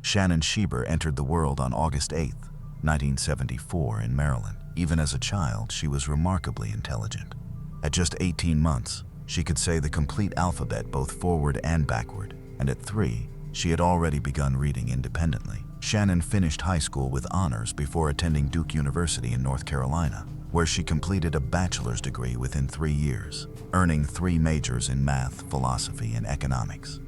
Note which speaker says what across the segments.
Speaker 1: Shannon Schieber entered the world on August 8, 1974 in Maryland. Even as a child, she was remarkably intelligent. At just 18 months, she could say the complete alphabet both forward and backward, and at 3, she had already begun reading independently. Shannon finished high school with honors before attending Duke University in North Carolina, where she completed a bachelor's degree within 3 years, earning 3 majors in math, philosophy, and economics.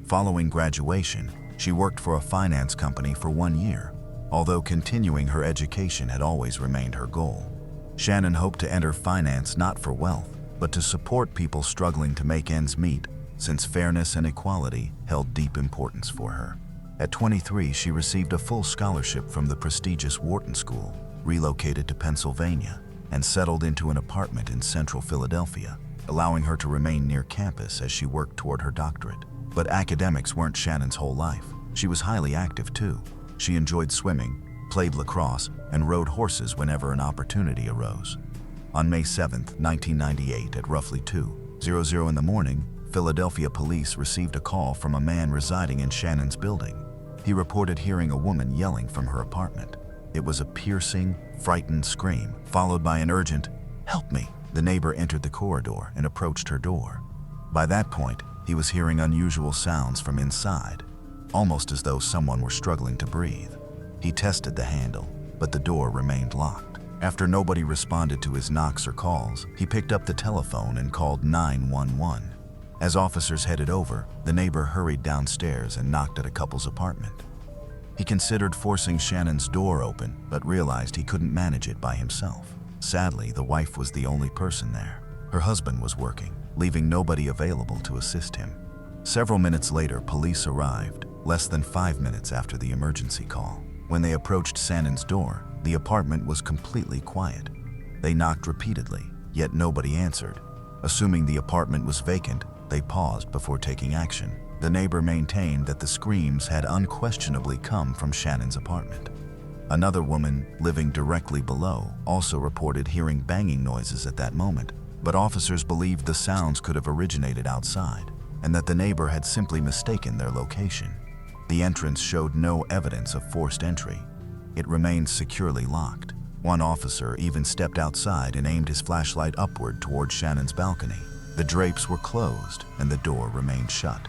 Speaker 1: Following graduation, she worked for a finance company for 1 year, although continuing her education had always remained her goal. Shannon hoped to enter finance not for wealth, but to support people struggling to make ends meet, since fairness and equality held deep importance for her. At 23, she received a full scholarship from the prestigious Wharton School, relocated to Pennsylvania, and settled into an apartment in central Philadelphia, allowing her to remain near campus as she worked toward her doctorate. But academics weren't Shannon's whole life. She was highly active too. She enjoyed swimming, played lacrosse, and rode horses whenever an opportunity arose. On May 7, 1998, at roughly 2:00 in the morning, Philadelphia police received a call from a man residing in Shannon's building. He reported hearing a woman yelling from her apartment. It was a piercing, frightened scream, followed by an urgent, "Help me!" The neighbor entered the corridor and approached her door. By that point, he was hearing unusual sounds from inside, almost as though someone were struggling to breathe. He tested the handle, but the door remained locked. After nobody responded to his knocks or calls, he picked up the telephone and called 911. As officers headed over, the neighbor hurried downstairs and knocked at a couple's apartment. He considered forcing Shannon's door open, but realized he couldn't manage it by himself. Sadly, the wife was the only person there. Her husband was working, leaving nobody available to assist him. Several minutes later, police arrived, less than 5 minutes after the emergency call. When they approached Shannon's door, the apartment was completely quiet. They knocked repeatedly, yet nobody answered. Assuming the apartment was vacant, they paused before taking action. The neighbor maintained that the screams had unquestionably come from Shannon's apartment. Another woman, living directly below, also reported hearing banging noises at that moment, but officers believed the sounds could have originated outside, and that the neighbor had simply mistaken their location. The entrance showed no evidence of forced entry. It remained securely locked. One officer even stepped outside and aimed his flashlight upward toward Shannon's balcony. The drapes were closed and the door remained shut.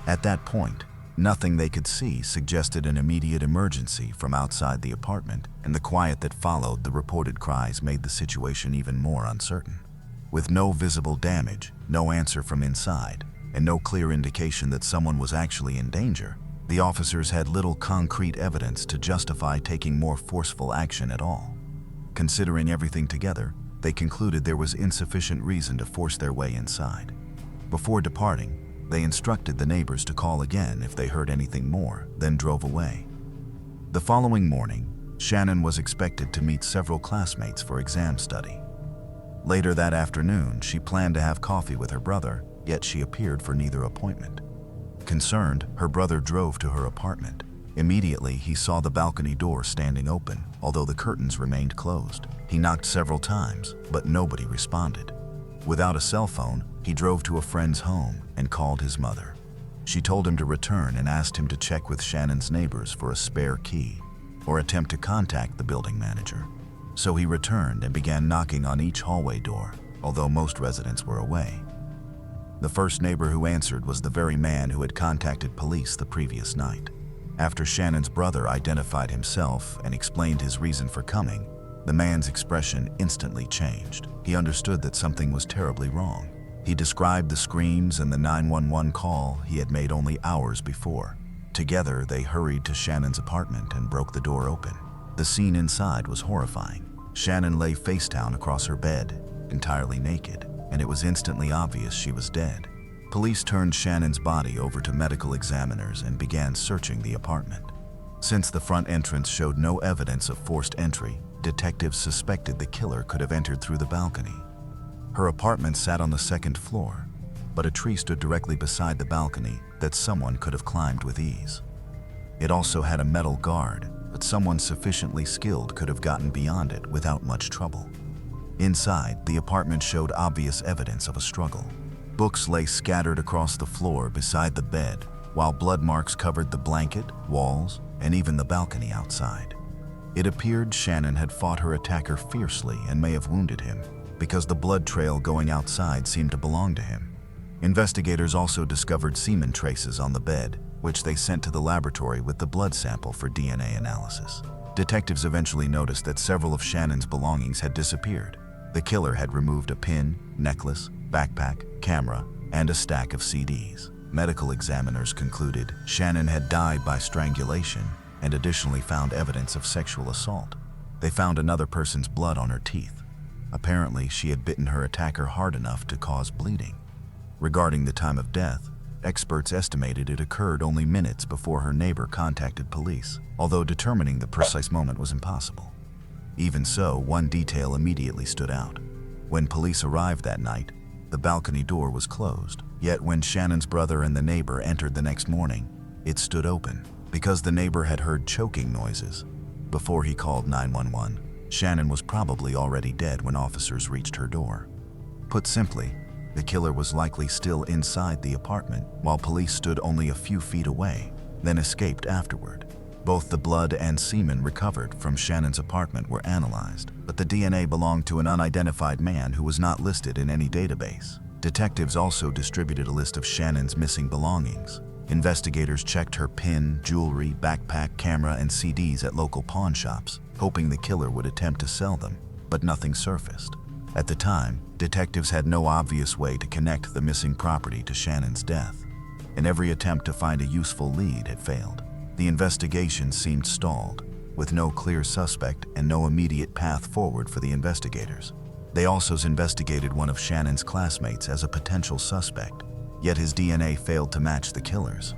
Speaker 1: At that point, nothing they could see suggested an immediate emergency from outside the apartment, and the quiet that followed the reported cries made the situation even more uncertain. With no visible damage, no answer from inside, and no clear indication that someone was actually in danger, the officers had little concrete evidence to justify taking more forceful action at all. Considering everything together, they concluded there was insufficient reason to force their way inside. Before departing, they instructed the neighbors to call again if they heard anything more, then drove away. The following morning, Shannon was expected to meet several classmates for exam study. Later that afternoon, she planned to have coffee with her brother, yet she appeared for neither appointment. Concerned, her brother drove to her apartment. Immediately, he saw the balcony door standing open, although the curtains remained closed. He knocked several times, but nobody responded. Without a cell phone, he drove to a friend's home and called his mother. She told him to return and asked him to check with Shannon's neighbors for a spare key or attempt to contact the building manager. So he returned and began knocking on each hallway door, although most residents were away. The first neighbor who answered was the very man who had contacted police the previous night. After Shannon's brother identified himself and explained his reason for coming, the man's expression instantly changed. He understood that something was terribly wrong. He described the screams and the 911 call he had made only hours before. Together, they hurried to Shannon's apartment and broke the door open. The scene inside was horrifying. Shannon lay face down across her bed, entirely naked, and it was instantly obvious she was dead. Police turned Shannon's body over to medical examiners and began searching the apartment. Since the front entrance showed no evidence of forced entry, detectives suspected the killer could have entered through the balcony. Her apartment sat on the second floor, but a tree stood directly beside the balcony that someone could have climbed with ease. It also had a metal guard, but someone sufficiently skilled could have gotten beyond it without much trouble. Inside, the apartment showed obvious evidence of a struggle. Books lay scattered across the floor beside the bed, while blood marks covered the blanket, walls, and even the balcony outside. It appeared Shannon had fought her attacker fiercely and may have wounded him, because the blood trail going outside seemed to belong to him. Investigators also discovered semen traces on the bed, which they sent to the laboratory with the blood sample for DNA analysis. Detectives eventually noticed that several of Shannon's belongings had disappeared. The killer had removed a pin, necklace, backpack, camera, and a stack of CDs. Medical examiners concluded Shannon had died by strangulation and additionally found evidence of sexual assault. They found another person's blood on her teeth. Apparently, she had bitten her attacker hard enough to cause bleeding. Regarding the time of death, experts estimated it occurred only minutes before her neighbor contacted police, although determining the precise moment was impossible. Even so, one detail immediately stood out. When police arrived that night, the balcony door was closed. Yet when Shannon's brother and the neighbor entered the next morning, it stood open because the neighbor had heard choking noises. Before he called 911, Shannon was probably already dead when officers reached her door. Put simply, the killer was likely still inside the apartment while police stood only a few feet away, then escaped afterward. Both the blood and semen recovered from Shannon's apartment were analyzed, but the DNA belonged to an unidentified man who was not listed in any database. Detectives also distributed a list of Shannon's missing belongings. Investigators checked her pin, jewelry, backpack, camera, and CDs at local pawn shops, hoping the killer would attempt to sell them, but nothing surfaced. At the time, detectives had no obvious way to connect the missing property to Shannon's death, and every attempt to find a useful lead had failed. The investigation seemed stalled, with no clear suspect and no immediate path forward for the investigators. They also investigated one of Shannon's classmates as a potential suspect, yet his DNA failed to match the killer's.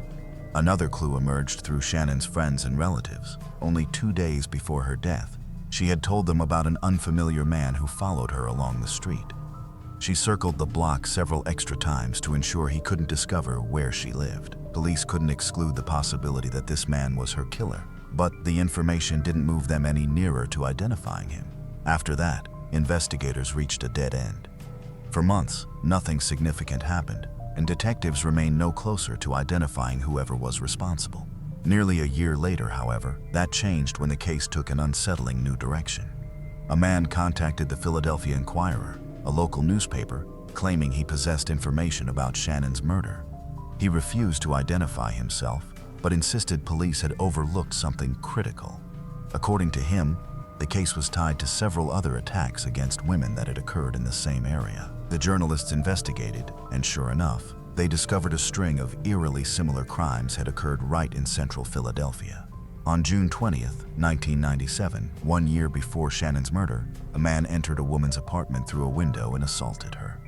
Speaker 1: Another clue emerged through Shannon's friends and relatives. Only 2 days before her death, she had told them about an unfamiliar man who followed her along the street. She circled the block several extra times to ensure he couldn't discover where she lived. Police couldn't exclude the possibility that this man was her killer, but the information didn't move them any nearer to identifying him. After that, investigators reached a dead end. For months, nothing significant happened, and detectives remained no closer to identifying whoever was responsible. Nearly a year later, however, that changed when the case took an unsettling new direction. A man contacted the Philadelphia Inquirer, a local newspaper, claiming he possessed information about Shannon's murder. He refused to identify himself, but insisted police had overlooked something critical. According to him, the case was tied to several other attacks against women that had occurred in the same area. The journalists investigated, and sure enough, they discovered a string of eerily similar crimes had occurred right in central Philadelphia. On June 20th, 1997, 1 year before Shannon's murder, a man entered a woman's apartment through a window and assaulted her.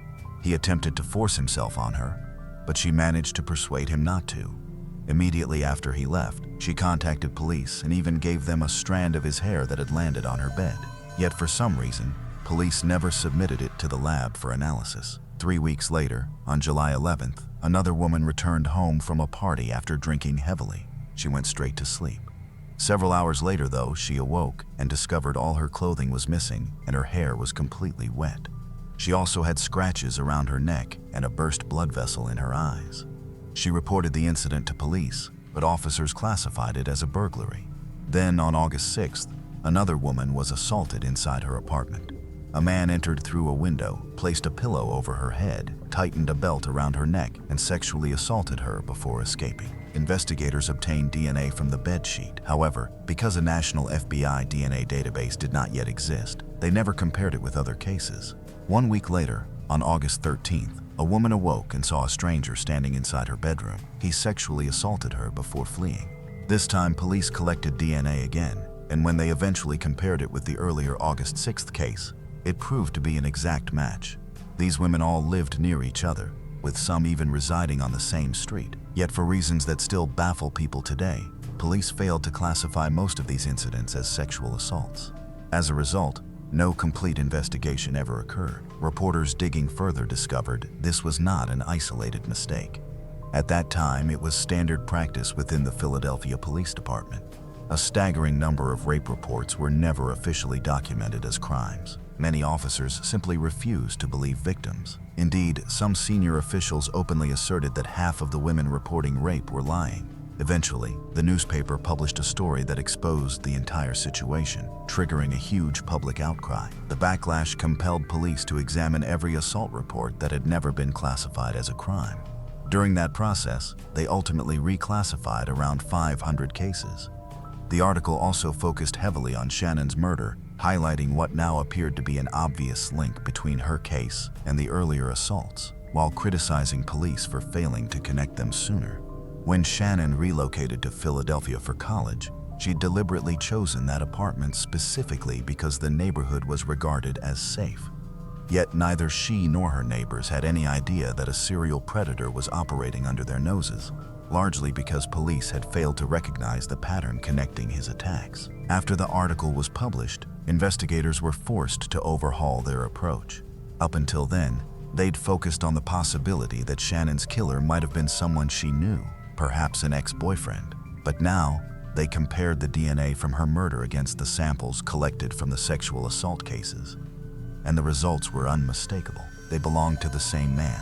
Speaker 1: He attempted to force himself on her, but she managed to persuade him not to. Immediately after he left, she contacted police and even gave them a strand of his hair that had landed on her bed. Yet for some reason, police never submitted it to the lab for analysis. 3 weeks later, on July 11th, another woman returned home from a party after drinking heavily. She went straight to sleep. Several hours later, though, she awoke and discovered all her clothing was missing and her hair was completely wet. She also had scratches around her neck and a burst blood vessel in her eyes. She reported the incident to police, but officers classified it as a burglary. Then, on August 6th, another woman was assaulted inside her apartment. A man entered through a window, placed a pillow over her head, tightened a belt around her neck, and sexually assaulted her before escaping. Investigators obtained DNA from the bedsheet. However, because a national FBI DNA database did not yet exist, they never compared it with other cases. 1 week later, on August 13th, a woman awoke and saw a stranger standing inside her bedroom. He sexually assaulted her before fleeing. This time, police collected DNA again, and when they eventually compared it with the earlier August 6th case, it proved to be an exact match. These women all lived near each other, with some even residing on the same street. Yet for reasons that still baffle people today, police failed to classify most of these incidents as sexual assaults. As a result, no complete investigation ever occurred. Reporters digging further discovered this was not an isolated mistake. At that time, it was standard practice within the Philadelphia Police Department. A staggering number of rape reports were never officially documented as crimes. Many officers simply refused to believe victims. Indeed, some senior officials openly asserted that half of the women reporting rape were lying. Eventually, the newspaper published a story that exposed the entire situation, triggering a huge public outcry. The backlash compelled police to examine every assault report that had never been classified as a crime. During that process, they ultimately reclassified around 500 cases. The article also focused heavily on Shannon's murder, highlighting what now appeared to be an obvious link between her case and the earlier assaults, while criticizing police for failing to connect them sooner. When Shannon relocated to Philadelphia for college, she'd deliberately chosen that apartment specifically because the neighborhood was regarded as safe. Yet neither she nor her neighbors had any idea that a serial predator was operating under their noses, largely because police had failed to recognize the pattern connecting his attacks. After the article was published, investigators were forced to overhaul their approach. Up until then, they'd focused on the possibility that Shannon's killer might have been someone she knew, perhaps an ex-boyfriend. But now, they compared the DNA from her murder against the samples collected from the sexual assault cases. And the results were unmistakable. They belonged to the same man.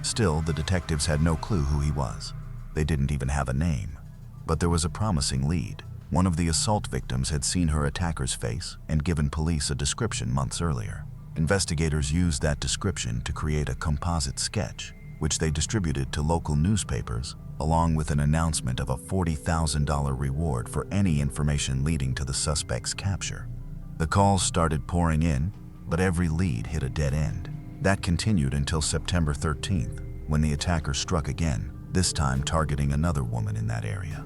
Speaker 1: Still, the detectives had no clue who he was. They didn't even have a name. But there was a promising lead. One of the assault victims had seen her attacker's face and given police a description months earlier. Investigators used that description to create a composite sketch, which they distributed to local newspapers, along with an announcement of a $40,000 reward for any information leading to the suspect's capture. The calls started pouring in, but every lead hit a dead end. That continued until September 13th, when the attacker struck again, this time targeting another woman in that area.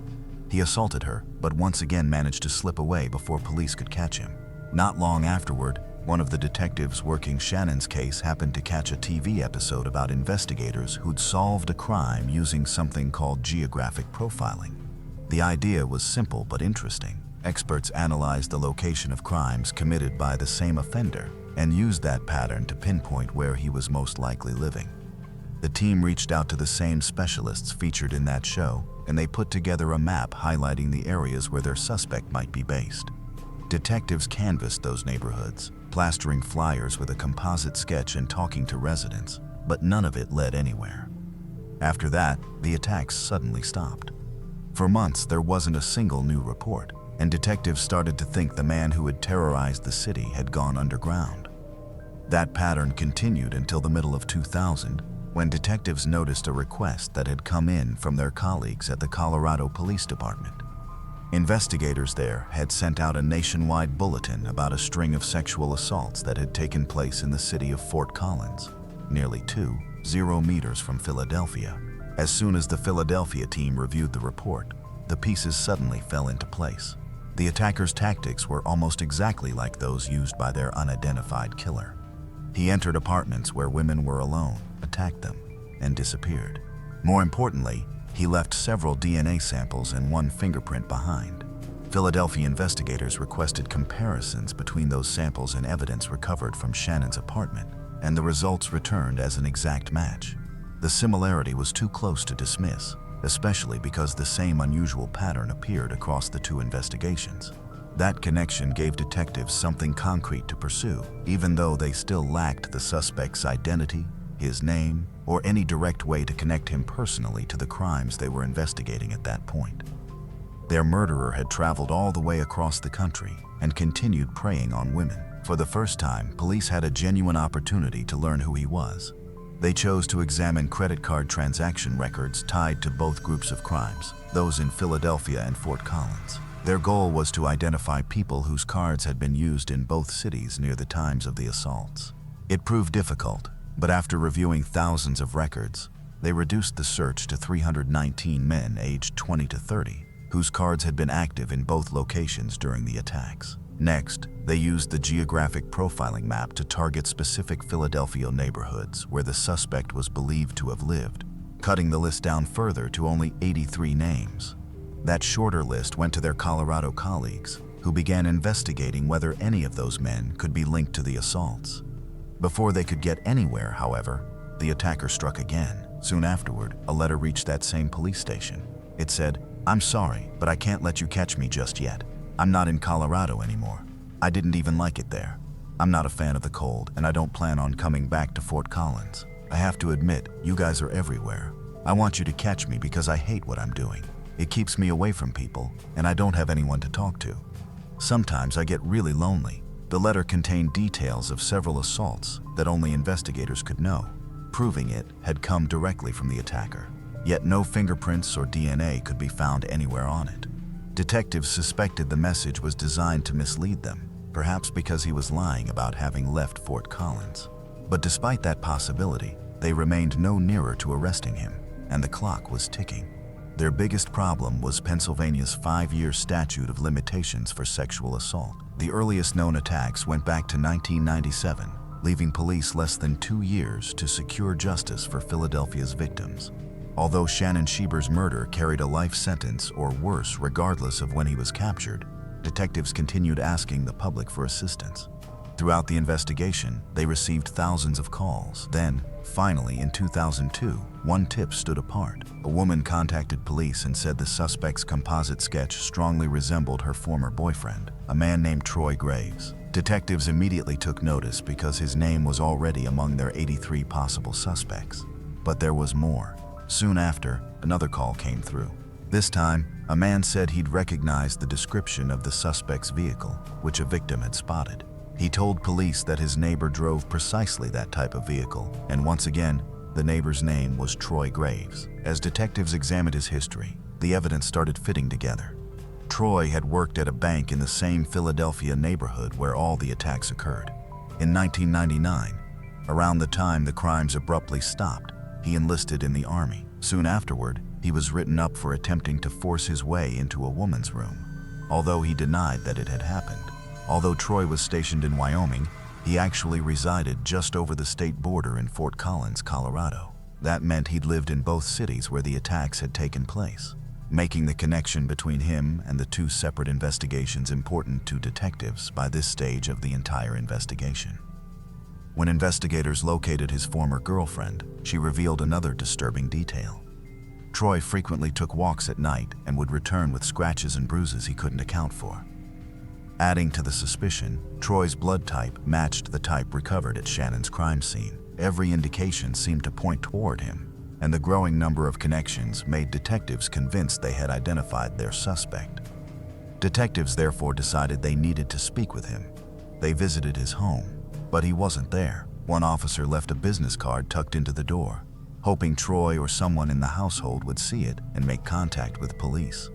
Speaker 1: He assaulted her, but once again managed to slip away before police could catch him. Not long afterward, one of the detectives working Shannon's case happened to catch a TV episode about investigators who'd solved a crime using something called geographic profiling. The idea was simple but interesting. Experts analyzed the location of crimes committed by the same offender and used that pattern to pinpoint where he was most likely living. The team reached out to the same specialists featured in that show, and they put together a map highlighting the areas where their suspect might be based. Detectives canvassed those neighborhoods, plastering flyers with a composite sketch and talking to residents, but none of it led anywhere. After that, the attacks suddenly stopped. For months, there wasn't a single new report, and detectives started to think the man who had terrorized the city had gone underground. That pattern continued until the middle of 2000, when detectives noticed a request that had come in from their colleagues at the Colorado Police Department. Investigators there had sent out a nationwide bulletin about a string of sexual assaults that had taken place in the city of Fort Collins, nearly 2,000 meters from Philadelphia. As soon as the Philadelphia team reviewed the report, the pieces suddenly fell into place. The attacker's tactics were almost exactly like those used by their unidentified killer. He entered apartments where women were alone, attacked them, and disappeared. More importantly, he left several DNA samples and one fingerprint behind. Philadelphia investigators requested comparisons between those samples and evidence recovered from Shannon's apartment, and the results returned as an exact match. The similarity was too close to dismiss, especially because the same unusual pattern appeared across the two investigations. That connection gave detectives something concrete to pursue, even though they still lacked the suspect's identity, his name, or any direct way to connect him personally to the crimes they were investigating at that point. Their murderer had traveled all the way across the country and continued preying on women. For the first time, police had a genuine opportunity to learn who he was. They chose to examine credit card transaction records tied to both groups of crimes, those in Philadelphia and Fort Collins. Their goal was to identify people whose cards had been used in both cities near the times of the assaults. It proved difficult, but after reviewing thousands of records, they reduced the search to 319 men aged 20 to 30, whose cards had been active in both locations during the attacks. Next, they used the geographic profiling map to target specific Philadelphia neighborhoods where the suspect was believed to have lived, cutting the list down further to only 83 names. That shorter list went to their Colorado colleagues, who began investigating whether any of those men could be linked to the assaults. Before they could get anywhere, however, the attacker struck again. Soon afterward, a letter reached that same police station. It said, "I'm sorry, but I can't let you catch me just yet. I'm not in Colorado anymore. I didn't even like it there." I'm not a fan of the cold, and I don't plan on coming back to Fort Collins. I have to admit, you guys are everywhere. I want you to catch me because I hate what I'm doing. It keeps me away from people, and I don't have anyone to talk to. Sometimes I get really lonely. The letter contained details of several assaults that only investigators could know, proving it had come directly from the attacker. Yet no fingerprints or DNA could be found anywhere on it. Detectives suspected the message was designed to mislead them, perhaps because he was lying about having left Fort Collins. But despite that possibility, they remained no nearer to arresting him, and the clock was ticking. Their biggest problem was Pennsylvania's 5-year statute of limitations for sexual assault. The earliest known attacks went back to 1997, leaving police less than 2 years to secure justice for Philadelphia's victims. Although Shannon Schieber's murder carried a life sentence or worse regardless of when he was captured, detectives continued asking the public for assistance. Throughout the investigation, they received thousands of calls. Then, finally, in 2002, one tip stood apart. A woman contacted police and said the suspect's composite sketch strongly resembled her former boyfriend, a man named Troy Graves. Detectives immediately took notice because his name was already among their 83 possible suspects. But there was more. Soon after, another call came through. This time, a man said he'd recognized the description of the suspect's vehicle, which a victim had spotted. He told police that his neighbor drove precisely that type of vehicle, and once again, the neighbor's name was Troy Graves. As detectives examined his history, the evidence started fitting together. Troy had worked at a bank in the same Philadelphia neighborhood where all the attacks occurred. In 1999, around the time the crimes abruptly stopped, he enlisted in the Army. Soon afterward, he was written up for attempting to force his way into a woman's room, although he denied that it had happened. Although Troy was stationed in Wyoming, he actually resided just over the state border in Fort Collins, Colorado. That meant he'd lived in both cities where the attacks had taken place, making the connection between him and the two separate investigations important to detectives by this stage of the entire investigation. When investigators located his former girlfriend, she revealed another disturbing detail. Troy frequently took walks at night and would return with scratches and bruises he couldn't account for. Adding to the suspicion, Troy's blood type matched the type recovered at Shannon's crime scene. Every indication seemed to point toward him, and the growing number of connections made detectives convinced they had identified their suspect. Detectives therefore decided they needed to speak with him. They visited his home, but he wasn't there. One officer left a business card tucked into the door, hoping Troy or someone in the household would see it and make contact with police.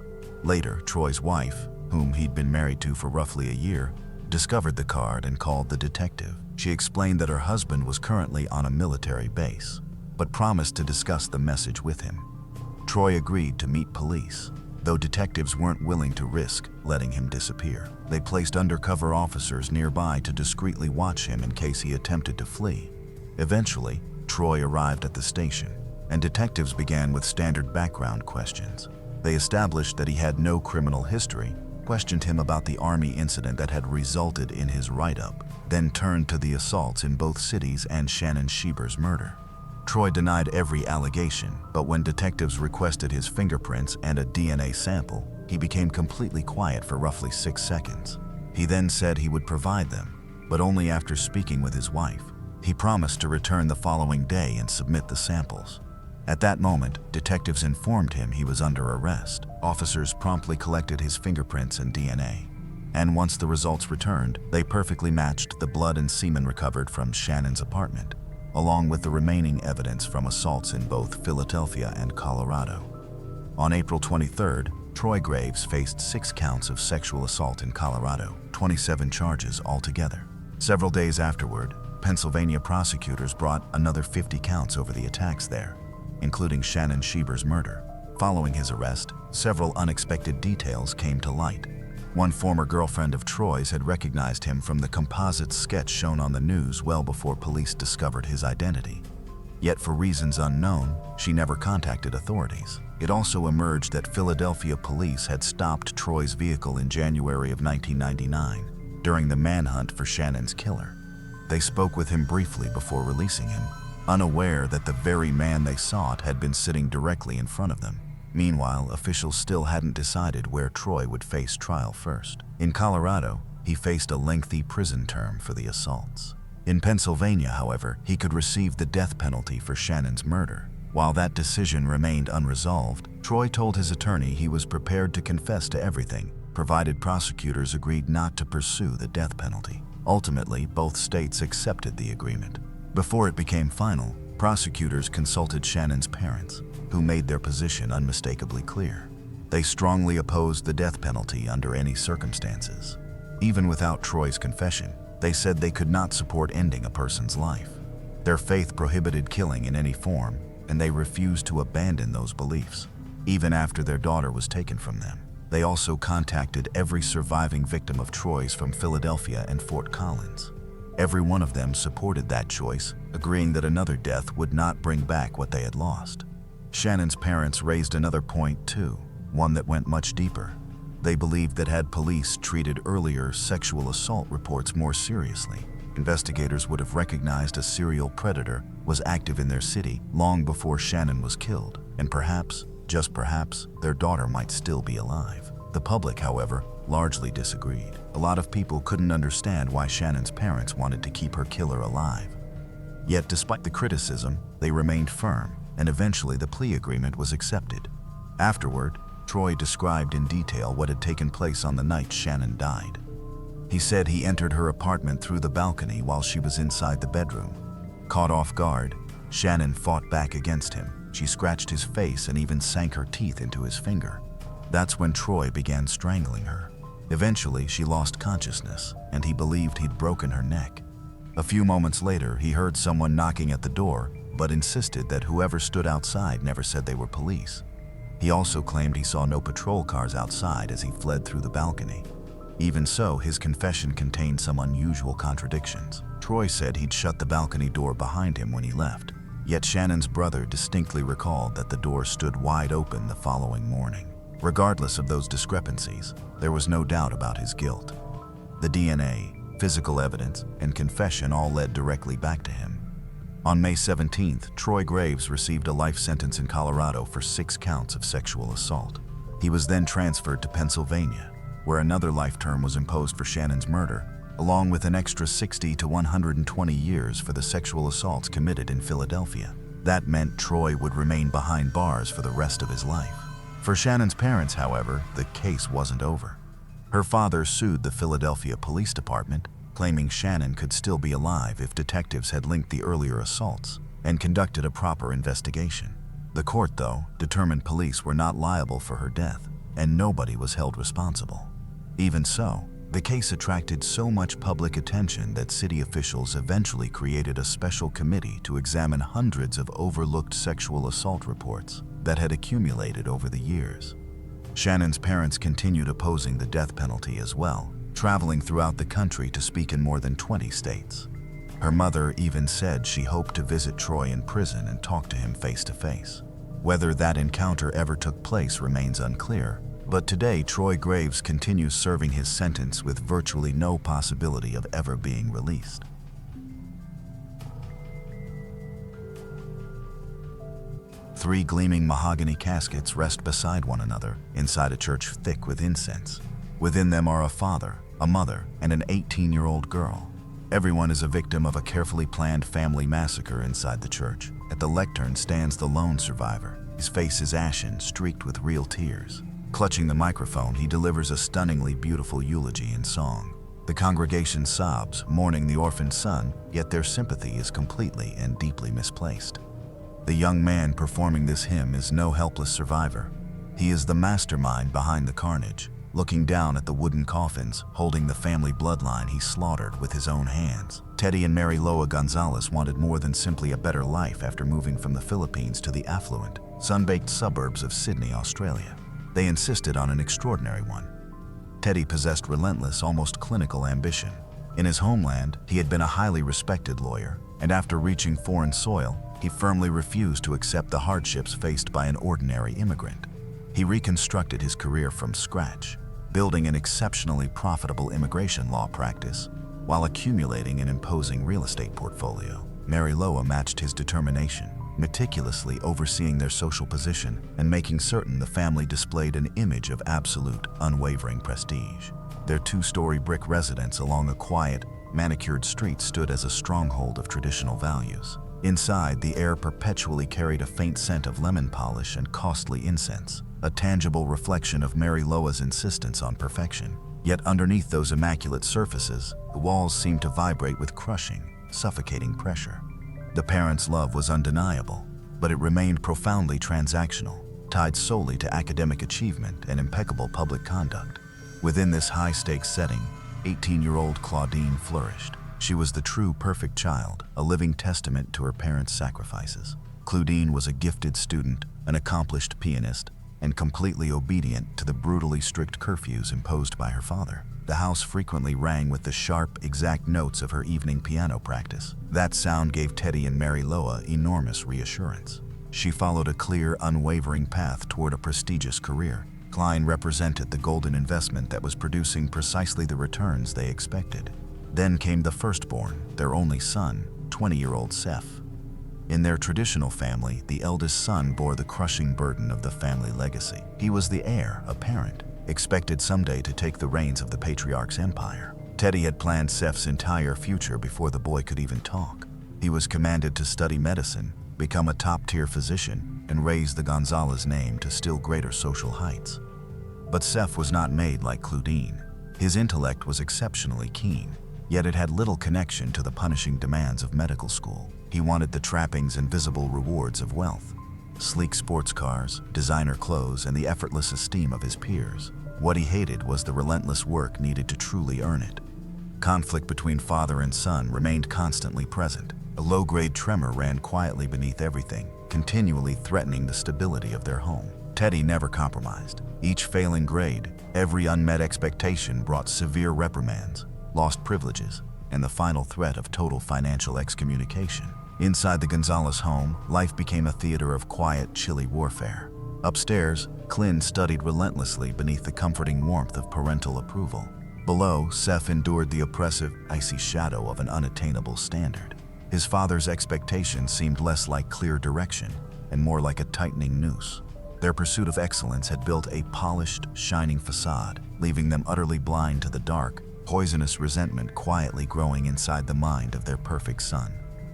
Speaker 1: Later, Troy's wife, whom he'd been married to for roughly a year, discovered the card and called the detective. She explained that her husband was currently on a military base, but promised to discuss the message with him. Troy agreed to meet police, though detectives weren't willing to risk letting him disappear. They placed undercover officers nearby to discreetly watch him in case he attempted to flee. Eventually, Troy arrived at the station, and detectives began with standard background questions. They established that he had no criminal history, questioned him about the Army incident that had resulted in his write-up, then turned to the assaults in both cities and Shannon Schieber's murder. Troy denied every allegation, but when detectives requested his fingerprints and a DNA sample, he became completely quiet for roughly 6 seconds. He then said he would provide them, but only after speaking with his wife. He promised to return the following day and submit the samples. At that moment, detectives informed him he was under arrest. Officers promptly collected his fingerprints and DNA, and once the results returned, they perfectly matched the blood and semen recovered from Shannon's apartment, along with the remaining evidence from assaults in both Philadelphia and Colorado. On April 23rd, Troy Graves faced 6 counts of sexual assault in Colorado, 27 charges altogether. Several days afterward, Pennsylvania prosecutors brought another 50 counts over the attacks there, including Shannon Schieber's murder. Following his arrest, several unexpected details came to light. One former girlfriend of Troy's had recognized him from the composite sketch shown on the news well before police discovered his identity. Yet for reasons unknown, she never contacted authorities. It also emerged that Philadelphia police had stopped Troy's vehicle in January of 1999 during the manhunt for Shannon's killer. They spoke with him briefly before releasing him, unaware that the very man they sought had been sitting directly in front of them. Meanwhile, officials still hadn't decided where Troy would face trial first. In Colorado, he faced a lengthy prison term for the assaults. In Pennsylvania, however, he could receive the death penalty for Shannon's murder. While that decision remained unresolved, Troy told his attorney he was prepared to confess to everything, provided prosecutors agreed not to pursue the death penalty. Ultimately, both states accepted the agreement. Before it became final, prosecutors consulted Shannon's parents, who made their position unmistakably clear. They strongly opposed the death penalty under any circumstances. Even without Troy's confession, they said they could not support ending a person's life. Their faith prohibited killing in any form, and they refused to abandon those beliefs, even after their daughter was taken from them. They also contacted every surviving victim of Troy's from Philadelphia and Fort Collins. Every one of them supported that choice, agreeing that another death would not bring back what they had lost. Shannon's parents raised another point too, one that went much deeper. They believed that had police treated earlier sexual assault reports more seriously, investigators would have recognized a serial predator was active in their city long before Shannon was killed, and perhaps, just perhaps, their daughter might still be alive. The public, however, largely disagreed. A lot of people couldn't understand why Shannon's parents wanted to keep her killer alive. Yet despite the criticism, they remained firm, and eventually the plea agreement was accepted. Afterward, Troy described in detail what had taken place on the night Shannon died. He said he entered her apartment through the balcony while she was inside the bedroom. Caught off guard, Shannon fought back against him. She scratched his face and even sank her teeth into his finger. That's when Troy began strangling her. Eventually, she lost consciousness, and he believed he'd broken her neck. A few moments later, he heard someone knocking at the door, but insisted that whoever stood outside never said they were police. He also claimed he saw no patrol cars outside as he fled through the balcony. Even so, his confession contained some unusual contradictions. Troy said he'd shut the balcony door behind him when he left, yet Shannon's brother distinctly recalled that the door stood wide open the following morning. Regardless of those discrepancies, there was no doubt about his guilt. The DNA, physical evidence, and confession all led directly back to him. On May 17th, Troy Graves received a life sentence in Colorado for 6 counts of sexual assault. He was then transferred to Pennsylvania, where another life term was imposed for Shannon's murder, along with an extra 60 to 120 years for the sexual assaults committed in Philadelphia. That meant Troy would remain behind bars for the rest of his life. For Shannon's parents, however, the case wasn't over. Her father sued the Philadelphia Police Department, claiming Shannon could still be alive if detectives had linked the earlier assaults and conducted a proper investigation. The court, though, determined police were not liable for her death, and nobody was held responsible. Even so, the case attracted so much public attention that city officials eventually created a special committee to examine hundreds of overlooked sexual assault reports that had accumulated over the years. Shannon's parents continued opposing the death penalty as well, traveling throughout the country to speak in more than 20 states. Her mother even said she hoped to visit Troy in prison and talk to him face to face. Whether that encounter ever took place remains unclear, but today Troy Graves continues serving his sentence with virtually no possibility of ever being released. Three gleaming mahogany caskets rest beside one another inside a church thick with incense. Within them are a father, a mother, and an 18-year-old girl. Everyone is a victim of a carefully planned family massacre inside the church. At the lectern stands the lone survivor. His face is ashen, streaked with real tears. Clutching the microphone, he delivers a stunningly beautiful eulogy in song. The congregation sobs, mourning the orphaned son, yet their sympathy is completely and deeply misplaced. The young man performing this hymn is no helpless survivor. He is the mastermind behind the carnage, looking down at the wooden coffins, holding the family bloodline he slaughtered with his own hands. Teddy and Mary Loa Gonzalez wanted more than simply a better life after moving from the Philippines to the affluent, sun-baked suburbs of Sydney, Australia. They insisted on an extraordinary one. Teddy possessed relentless, almost clinical ambition. In his homeland, he had been a highly respected lawyer, and after reaching foreign soil, he firmly refused to accept the hardships faced by an ordinary immigrant. He reconstructed his career from scratch, building an exceptionally profitable immigration law practice while accumulating an imposing real estate portfolio. Mary Loa matched his determination. meticulously overseeing their social position and making certain the family displayed an image of absolute, unwavering prestige. Their two-story brick residence along a quiet, manicured street stood as a stronghold of traditional values. Inside, the air perpetually carried a faint scent of lemon polish and costly incense, a tangible reflection of Mary Loa's insistence on perfection. Yet underneath those immaculate surfaces, the walls seemed to vibrate with crushing, suffocating pressure. The parents' love was undeniable, but it remained profoundly transactional, tied solely to academic achievement and impeccable public conduct. Within this high-stakes setting, 18-year-old Claudine flourished. She was the true perfect child, a living testament to her parents' sacrifices. Claudine was a gifted student, an accomplished pianist, and completely obedient to the brutally strict curfews imposed by her father. The house frequently rang with the sharp, exact notes of her evening piano practice. That sound gave Teddy and Mary Loa enormous reassurance. She followed a clear, unwavering path toward a prestigious career. Klein represented the golden investment that was producing precisely the returns they expected. Then came the firstborn, their only son, 20-year-old Seth. In their traditional family, the eldest son bore the crushing burden of the family legacy. He was the heir, apparent, expected someday to take the reins of the patriarch's empire. Teddy had planned Seth's entire future before the boy could even talk. He was commanded to study medicine, become a top-tier physician, and raise the Gonzalez name to still greater social heights. But Seth was not made like Claudine. His intellect was exceptionally keen, yet it had little connection to the punishing demands of medical school. He wanted the trappings and visible rewards of wealth: sleek sports cars, designer clothes, and the effortless esteem of his peers. What he hated was the relentless work needed to truly earn it. Conflict between father and son remained constantly present. A low-grade tremor ran quietly beneath everything, continually threatening the stability of their home. Teddy never compromised. Each failing grade, every unmet expectation brought severe reprimands, lost privileges, and the final threat of total financial excommunication. Inside the Gonzalez home, life became a theater of quiet, chilly warfare. Upstairs, Clint studied relentlessly beneath the comforting warmth of parental approval. Below, Seth endured the oppressive, icy shadow of an unattainable standard. His father's expectations seemed less like clear direction and more like a tightening noose. Their pursuit of excellence had built a polished, shining facade, leaving them utterly blind to the dark, poisonous resentment quietly growing inside the mind of their perfect son.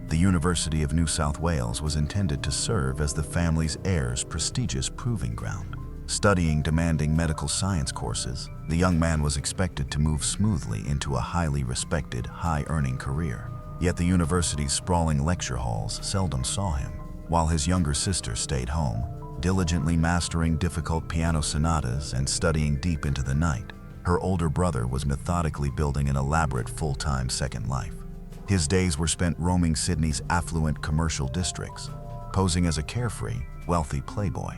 Speaker 1: The University of New South Wales was intended to serve as the family's heir's prestigious proving ground. Studying demanding medical science courses, the young man was expected to move smoothly into a highly respected, high-earning career. Yet the university's sprawling lecture halls seldom saw him. While his younger sister stayed home, diligently mastering difficult piano sonatas and studying deep into the night, her older brother was methodically building an elaborate full-time second life. His days were spent roaming Sydney's affluent commercial districts, posing as a carefree, wealthy playboy.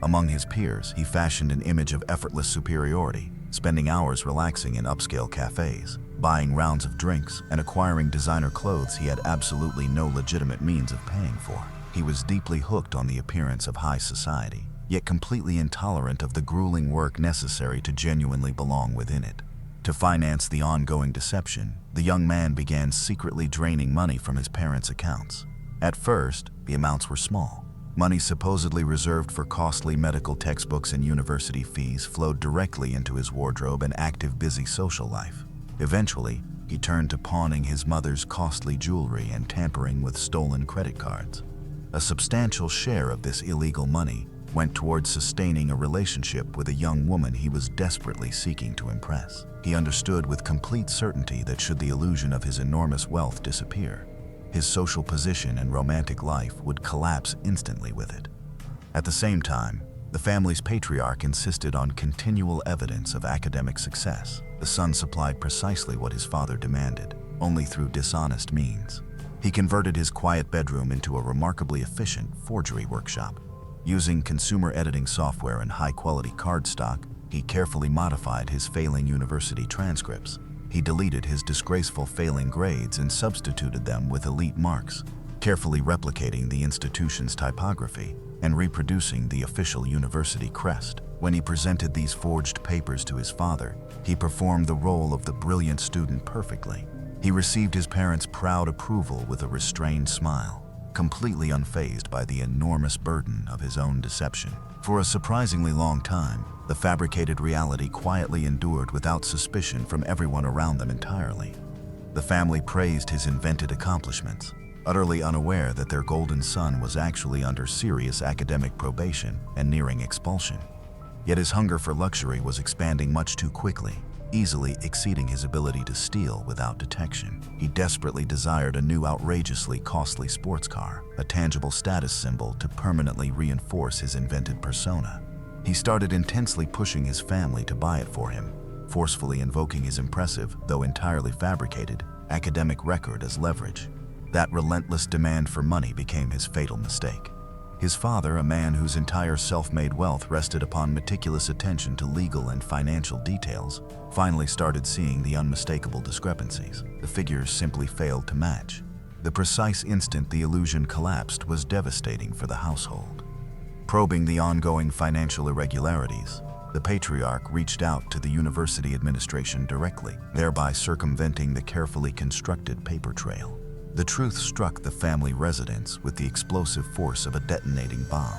Speaker 1: Among his peers, he fashioned an image of effortless superiority, spending hours relaxing in upscale cafes, buying rounds of drinks, and acquiring designer clothes he had absolutely no legitimate means of paying for. He was deeply hooked on the appearance of high society, yet completely intolerant of the grueling work necessary to genuinely belong within it. To finance the ongoing deception, the young man began secretly draining money from his parents' accounts. At first, the amounts were small. Money supposedly reserved for costly medical textbooks and university fees flowed directly into his wardrobe and active, busy social life. Eventually, he turned to pawning his mother's costly jewelry and tampering with stolen credit cards. A substantial share of this illegal money went towards sustaining a relationship with a young woman he was desperately seeking to impress. He understood with complete certainty that should the illusion of his enormous wealth disappear, his social position and romantic life would collapse instantly with it. At the same time, the family's patriarch insisted on continual evidence of academic success. The son supplied precisely what his father demanded, only through dishonest means. He converted his quiet bedroom into a remarkably efficient forgery workshop. Using consumer editing software and high-quality cardstock, he carefully modified his failing university transcripts. He deleted his disgraceful failing grades and substituted them with elite marks, carefully replicating the institution's typography and reproducing the official university crest. When he presented these forged papers to his father, he performed the role of the brilliant student perfectly. He received his parents' proud approval with a restrained smile. completely unfazed by the enormous burden of his own deception. For a surprisingly long time, the fabricated reality quietly endured without suspicion from everyone around them entirely. The family praised his invented accomplishments, utterly unaware that their golden son was actually under serious academic probation and nearing expulsion. Yet his hunger for luxury was expanding much too quickly, easily exceeding his ability to steal without detection. He desperately desired a new outrageously costly sports car, a tangible status symbol to permanently reinforce his invented persona. He started intensely pushing his family to buy it for him, forcefully invoking his impressive, though entirely fabricated, academic record as leverage. That relentless demand for money became his fatal mistake. His father, a man whose entire self-made wealth rested upon meticulous attention to legal and financial details, finally started seeing the unmistakable discrepancies. The figures simply failed to match. The precise instant the illusion collapsed was devastating for the household. Probing the ongoing financial irregularities, the patriarch reached out to the university administration directly, thereby circumventing the carefully constructed paper trail. The truth struck the family residence with the explosive force of a detonating bomb.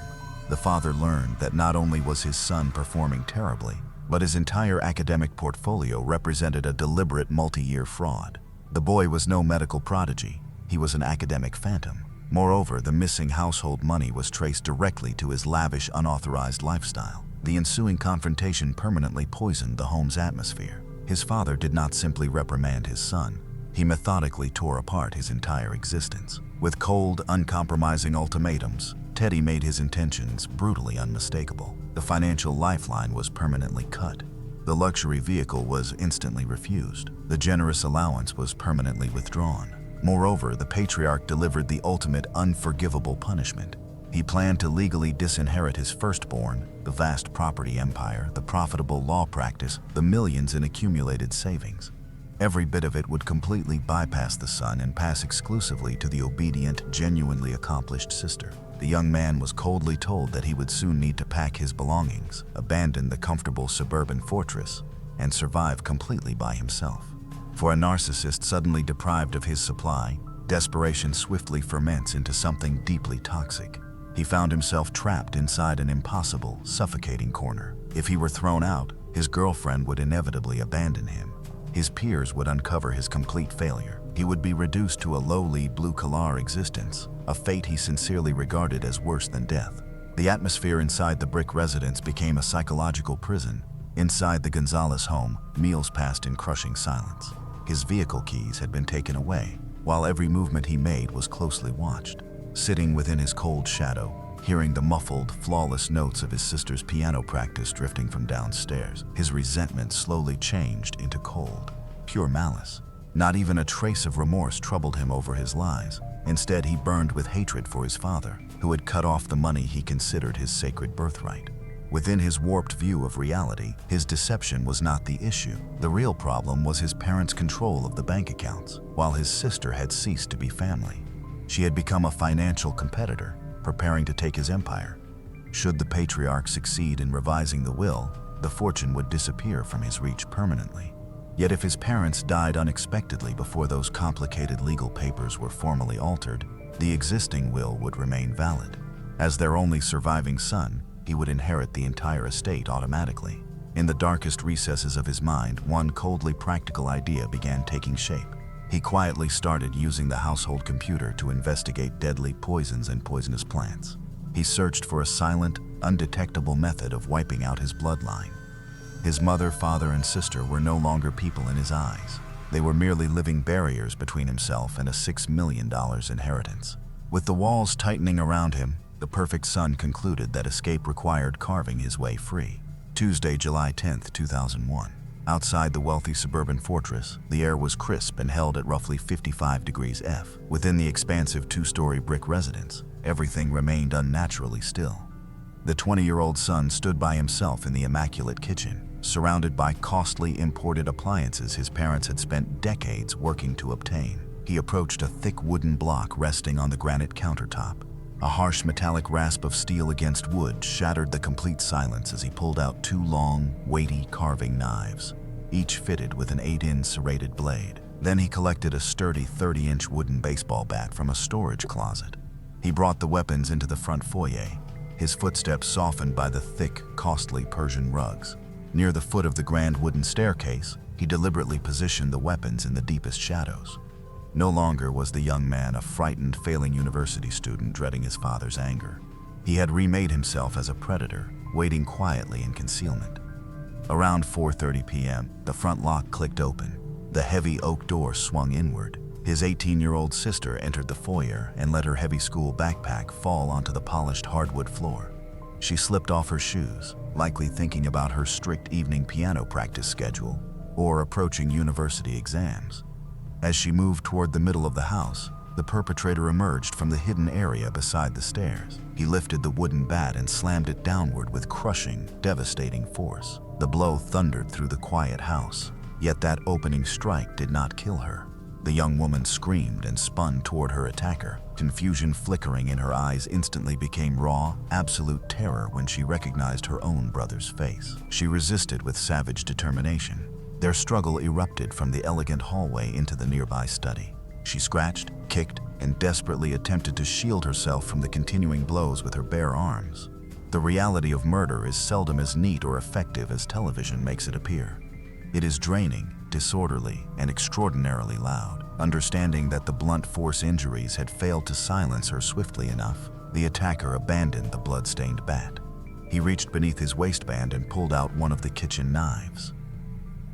Speaker 1: The father learned that not only was his son performing terribly, but his entire academic portfolio represented a deliberate multi-year fraud. The boy was no medical prodigy, he was an academic phantom. Moreover, the missing household money was traced directly to his lavish, unauthorized lifestyle. The ensuing confrontation permanently poisoned the home's atmosphere. His father did not simply reprimand his son. He methodically tore apart his entire existence. With cold, uncompromising ultimatums, Teddy made his intentions brutally unmistakable. The financial lifeline was permanently cut. The luxury vehicle was instantly refused. The generous allowance was permanently withdrawn. Moreover, the patriarch delivered the ultimate unforgivable punishment. He planned to legally disinherit his firstborn, the vast property empire, the profitable law practice, the millions in accumulated savings. Every bit of it would completely bypass the son and pass exclusively to the obedient, genuinely accomplished sister. The young man was coldly told that he would soon need to pack his belongings, abandon the comfortable suburban fortress, and survive completely by himself. For a narcissist suddenly deprived of his supply, desperation swiftly ferments into something deeply toxic. He found himself trapped inside an impossible, suffocating corner. If he were thrown out, his girlfriend would inevitably abandon him. His peers would uncover his complete failure. He would be reduced to a lowly, blue-collar existence, a fate he sincerely regarded as worse than death. The atmosphere inside the brick residence became a psychological prison. Inside the Gonzalez home, meals passed in crushing silence. His vehicle keys had been taken away, while every movement he made was closely watched. Sitting within his cold shadow, hearing the muffled, flawless notes of his sister's piano practice drifting from downstairs, his resentment slowly changed into cold, pure malice. Not even a trace of remorse troubled him over his lies. Instead, he burned with hatred for his father, who had cut off the money he considered his sacred birthright. Within his warped view of reality, his deception was not the issue. The real problem was his parents' control of the bank accounts, while his sister had ceased to be family. She had become a financial competitor, preparing to take his empire. Should the patriarch succeed in revising the will, the fortune would disappear from his reach permanently. Yet if his parents died unexpectedly before those complicated legal papers were formally altered, the existing will would remain valid. As their only surviving son, he would inherit the entire estate automatically. In the darkest recesses of his mind, one coldly practical idea began taking shape. He quietly started using the household computer to investigate deadly poisons and poisonous plants. He searched for a silent, undetectable method of wiping out his bloodline. His mother, father, and sister were no longer people in his eyes. They were merely living barriers between himself and a $6 million inheritance. With the walls tightening around him, the perfect son concluded that escape required carving his way free. Tuesday, July 10, 2001. Outside the wealthy suburban fortress, the air was crisp and held at roughly 55 degrees F. Within the expansive two-story brick residence, everything remained unnaturally still. The 20-year-old son stood by himself in the immaculate kitchen, surrounded by costly imported appliances his parents had spent decades working to obtain. He approached a thick wooden block resting on the granite countertop. A harsh metallic rasp of steel against wood shattered the complete silence as he pulled out two long, weighty carving knives, each fitted with an 8-inch serrated blade. Then he collected a sturdy 30-inch wooden baseball bat from a storage closet. He brought the weapons into the front foyer, his footsteps softened by the thick, costly Persian rugs. Near the foot of the grand wooden staircase, he deliberately positioned the weapons in the deepest shadows. No longer was the young man a frightened, failing university student dreading his father's anger. He had remade himself as a predator, waiting quietly in concealment. Around 4:30 p.m., the front lock clicked open. The heavy oak door swung inward. His 18-year-old sister entered the foyer and let her heavy school backpack fall onto the polished hardwood floor. She slipped off her shoes, likely thinking about her strict evening piano practice schedule or approaching university exams. As she moved toward the middle of the house, the perpetrator emerged from the hidden area beside the stairs. He lifted the wooden bat and slammed it downward with crushing, devastating force. The blow thundered through the quiet house, yet that opening strike did not kill her. The young woman screamed and spun toward her attacker. Confusion flickering in her eyes instantly became raw, absolute terror when she recognized her own brother's face. She resisted with savage determination. Their struggle erupted from the elegant hallway into the nearby study. She scratched, kicked, and desperately attempted to shield herself from the continuing blows with her bare arms. The reality of murder is seldom as neat or effective as television makes it appear. It is draining, disorderly, and extraordinarily loud. Understanding that the blunt force injuries had failed to silence her swiftly enough, the attacker abandoned the blood-stained bat. He reached beneath his waistband and pulled out one of the kitchen knives.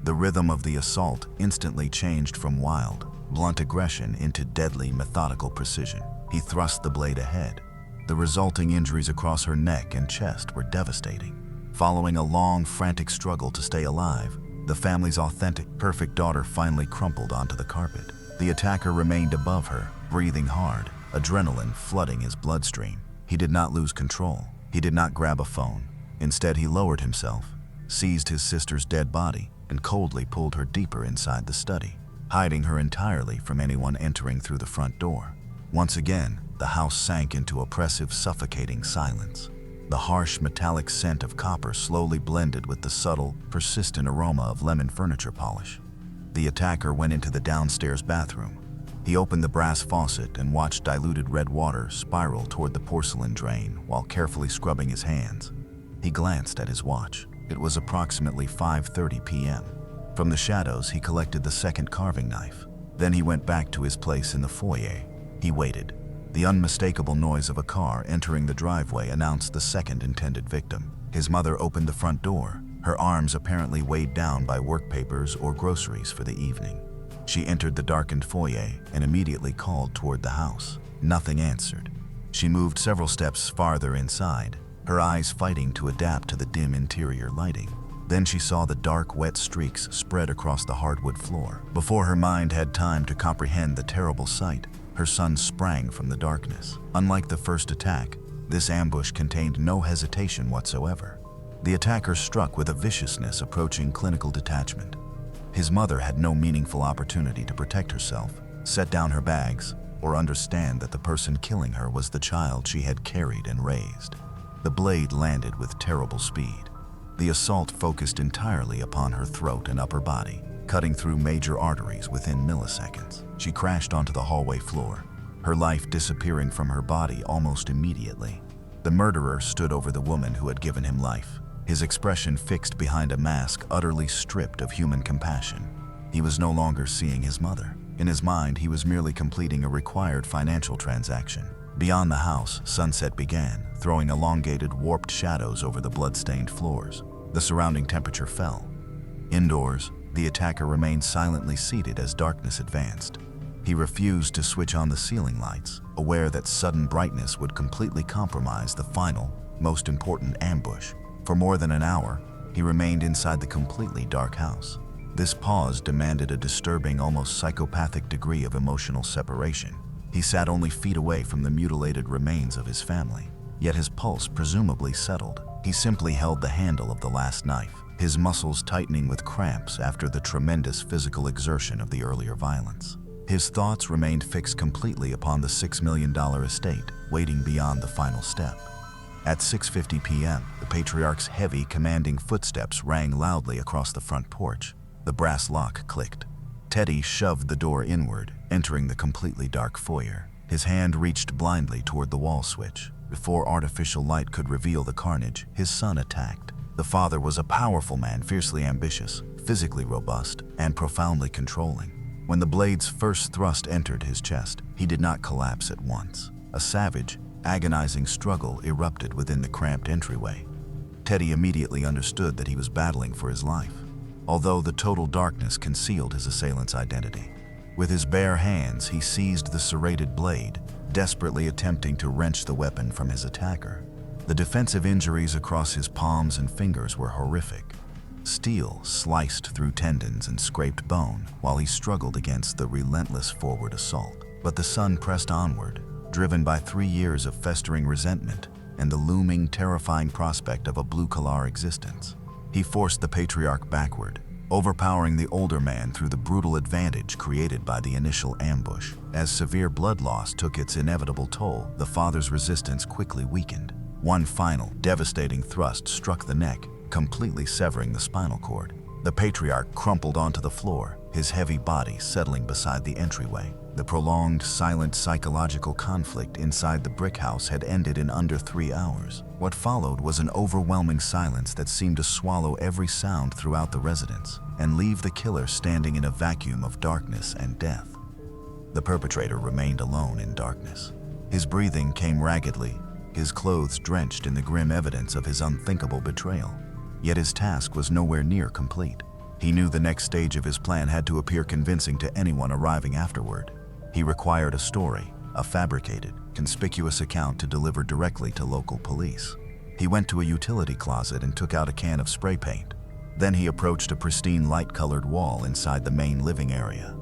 Speaker 1: The rhythm of the assault instantly changed from wild, blunt aggression into deadly, methodical precision. He thrust the blade ahead. The resulting injuries across her neck and chest were devastating. Following a long, frantic struggle to stay alive, the family's authentic, perfect daughter finally crumpled onto the carpet. The attacker remained above her, breathing hard, adrenaline flooding his bloodstream. He did not lose control. He did not grab a phone. Instead, he lowered himself, seized his sister's dead body, and coldly pulled her deeper inside the study, hiding her entirely from anyone entering through the front door. Once again, the house sank into oppressive, suffocating silence. The harsh, metallic scent of copper slowly blended with the subtle, persistent aroma of lemon furniture polish. The attacker went into the downstairs bathroom. He opened the brass faucet and watched diluted red water spiral toward the porcelain drain while carefully scrubbing his hands. He glanced at his watch. It was approximately 5:30 p.m. From the shadows, he collected the second carving knife. Then he went back to his place in the foyer. He waited. The unmistakable noise of a car entering the driveway announced the second intended victim. His mother opened the front door, her arms apparently weighed down by work papers or groceries for the evening. She entered the darkened foyer and immediately called toward the house. Nothing answered. She moved several steps farther inside, her eyes fighting to adapt to the dim interior lighting. Then she saw the dark, wet streaks spread across the hardwood floor. Before her mind had time to comprehend the terrible sight, her son sprang from the darkness. Unlike the first attack, this ambush contained no hesitation whatsoever. The attacker struck with a viciousness approaching clinical detachment. His mother had no meaningful opportunity to protect herself, set down her bags, or understand that the person killing her was the child she had carried and raised. The blade landed with terrible speed. The assault focused entirely upon her throat and upper body, cutting through major arteries within milliseconds. She crashed onto the hallway floor, her life disappearing from her body almost immediately. The murderer stood over the woman who had given him life, his expression fixed behind a mask utterly stripped of human compassion. He was no longer seeing his mother. In his mind, he was merely completing a required financial transaction. Beyond the house, sunset began, throwing elongated, warped shadows over the blood-stained floors. The surrounding temperature fell. Indoors, the attacker remained silently seated as darkness advanced. He refused to switch on the ceiling lights, aware that sudden brightness would completely compromise the final, most important ambush. For more than an hour, he remained inside the completely dark house. This pause demanded a disturbing, almost psychopathic degree of emotional separation. He sat only feet away from the mutilated remains of his family, yet his pulse presumably settled. He simply held the handle of the last knife, his muscles tightening with cramps after the tremendous physical exertion of the earlier violence. His thoughts remained fixed completely upon the $6 million estate, waiting beyond the final step. At 6:50 p.m., the patriarch's heavy, commanding footsteps rang loudly across the front porch. The brass lock clicked. Teddy shoved the door inward, entering the completely dark foyer. His hand reached blindly toward the wall switch. Before artificial light could reveal the carnage, his son attacked. The father was a powerful man, fiercely ambitious, physically robust, and profoundly controlling. When the blade's first thrust entered his chest, he did not collapse at once. A savage, agonizing struggle erupted within the cramped entryway. Teddy immediately understood that he was battling for his life, although the total darkness concealed his assailant's identity. With his bare hands, he seized the serrated blade, desperately attempting to wrench the weapon from his attacker. The defensive injuries across his palms and fingers were horrific. Steel sliced through tendons and scraped bone while he struggled against the relentless forward assault. But the son pressed onward, driven by 3 years of festering resentment and the looming, terrifying prospect of a blue-collar existence. He forced the patriarch backward, overpowering the older man through the brutal advantage created by the initial ambush. As severe blood loss took its inevitable toll, the father's resistance quickly weakened. One final, devastating thrust struck the neck, completely severing the spinal cord. The patriarch crumpled onto the floor, his heavy body settling beside the entryway. The prolonged, silent psychological conflict inside the brick house had ended in under 3 hours. What followed was an overwhelming silence that seemed to swallow every sound throughout the residence and leave the killer standing in a vacuum of darkness and death. The perpetrator remained alone in darkness. His breathing came raggedly, his clothes drenched in the grim evidence of his unthinkable betrayal. Yet his task was nowhere near complete. He knew the next stage of his plan had to appear convincing to anyone arriving afterward. He required a story, a fabricated, conspicuous account to deliver directly to local police. He went to a utility closet and took out a can of spray paint. Then he approached a pristine light-colored wall inside the main living area.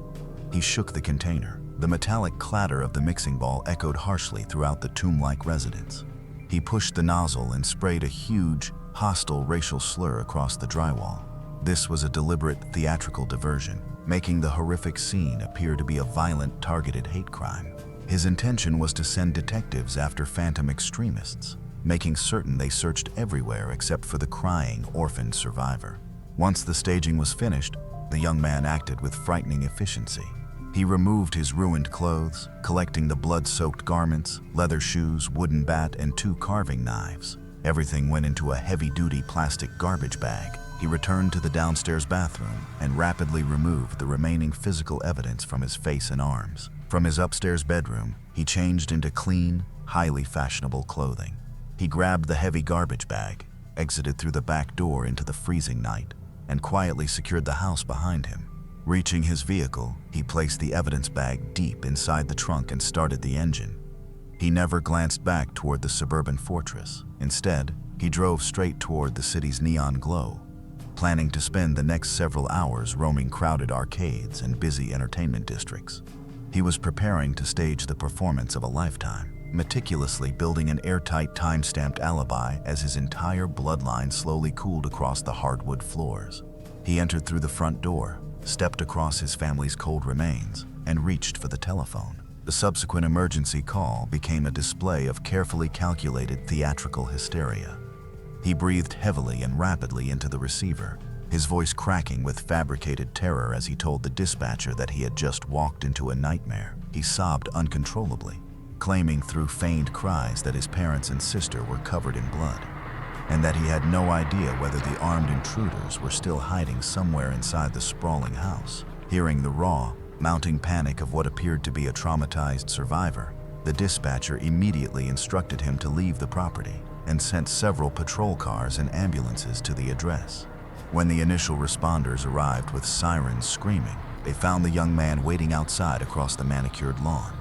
Speaker 1: He shook the container. The metallic clatter of the mixing ball echoed harshly throughout the tomb-like residence. He pushed the nozzle and sprayed a huge, hostile racial slur across the drywall. This was a deliberate theatrical diversion, making the horrific scene appear to be a violent, targeted hate crime. His intention was to send detectives after phantom extremists, making certain they searched everywhere except for the crying, orphaned survivor. Once the staging was finished, the young man acted with frightening efficiency. He removed his ruined clothes, collecting the blood-soaked garments, leather shoes, wooden bat, and 2 carving knives. Everything went into a heavy-duty plastic garbage bag. He returned to the downstairs bathroom and rapidly removed the remaining physical evidence from his face and arms. From his upstairs bedroom, he changed into clean, highly fashionable clothing. He grabbed the heavy garbage bag, exited through the back door into the freezing night, and quietly secured the house behind him. Reaching his vehicle, he placed the evidence bag deep inside the trunk and started the engine. He never glanced back toward the suburban fortress. Instead, he drove straight toward the city's neon glow, planning to spend the next several hours roaming crowded arcades and busy entertainment districts. He was preparing to stage the performance of a lifetime, meticulously building an airtight time-stamped alibi as his entire bloodline slowly cooled across the hardwood floors. He entered through the front door, stepped across his family's cold remains, and reached for the telephone. The subsequent emergency call became a display of carefully calculated theatrical hysteria. He breathed heavily and rapidly into the receiver, his voice cracking with fabricated terror as he told the dispatcher that he had just walked into a nightmare. He sobbed uncontrollably, claiming through feigned cries that his parents and sister were covered in blood, and that he had no idea whether the armed intruders were still hiding somewhere inside the sprawling house. Hearing the raw, mounting panic of what appeared to be a traumatized survivor, the dispatcher immediately instructed him to leave the property and sent several patrol cars and ambulances to the address. When the initial responders arrived with sirens screaming, they found the young man waiting outside across the manicured lawn.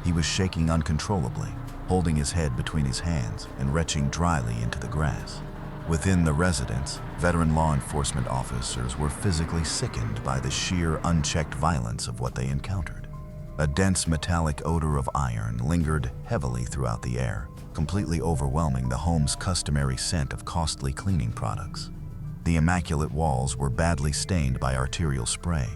Speaker 1: He was shaking uncontrollably, holding his head between his hands and retching dryly into the grass. Within the residence, veteran law enforcement officers were physically sickened by the sheer, unchecked violence of what they encountered. A dense metallic odor of iron lingered heavily throughout the air, completely overwhelming the home's customary scent of costly cleaning products. The immaculate walls were badly stained by arterial spray.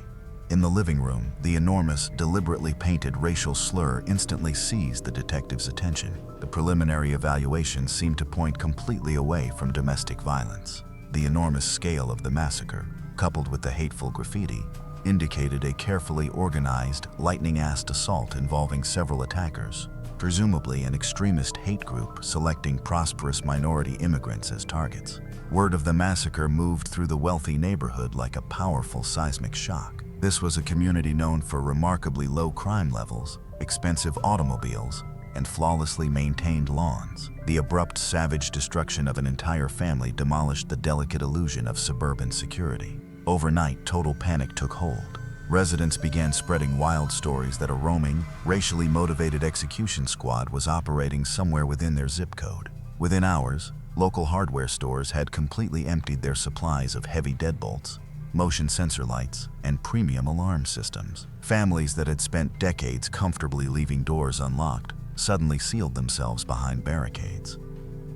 Speaker 1: In the living room, the enormous, deliberately painted racial slur instantly seized the detective's attention. The preliminary evaluation seemed to point completely away from domestic violence. The enormous scale of the massacre, coupled with the hateful graffiti, indicated a carefully organized, lightning-fast assault involving several attackers, presumably an extremist hate group selecting prosperous minority immigrants as targets. Word of the massacre moved through the wealthy neighborhood like a powerful seismic shock. This was a community known for remarkably low crime levels, expensive automobiles, and flawlessly maintained lawns. The abrupt, savage destruction of an entire family demolished the delicate illusion of suburban security. Overnight, total panic took hold. Residents began spreading wild stories that a roaming, racially motivated execution squad was operating somewhere within their zip code. Within hours, local hardware stores had completely emptied their supplies of heavy deadbolts, motion sensor lights, and premium alarm systems. Families that had spent decades comfortably leaving doors unlocked suddenly sealed themselves behind barricades.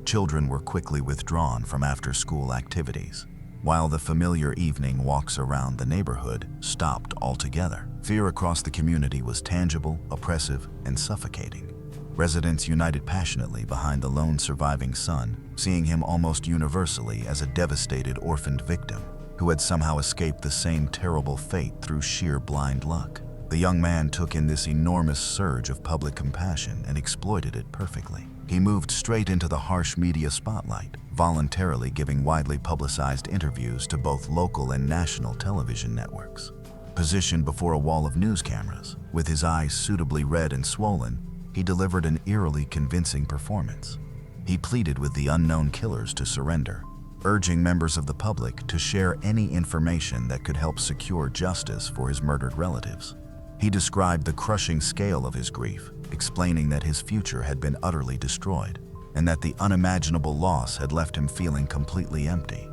Speaker 1: Children were quickly withdrawn from after-school activities, while the familiar evening walks around the neighborhood stopped altogether. Fear across the community was tangible, oppressive, and suffocating. Residents united passionately behind the lone surviving son, seeing him almost universally as a devastated orphaned victim who had somehow escaped the same terrible fate through sheer blind luck. The young man took in this enormous surge of public compassion and exploited it perfectly. He moved straight into the harsh media spotlight, voluntarily giving widely publicized interviews to both local and national television networks. Positioned before a wall of news cameras, with his eyes suitably red and swollen, he delivered an eerily convincing performance. He pleaded with the unknown killers to surrender, urging members of the public to share any information that could help secure justice for his murdered relatives. He described the crushing scale of his grief, explaining that his future had been utterly destroyed and that the unimaginable loss had left him feeling completely empty.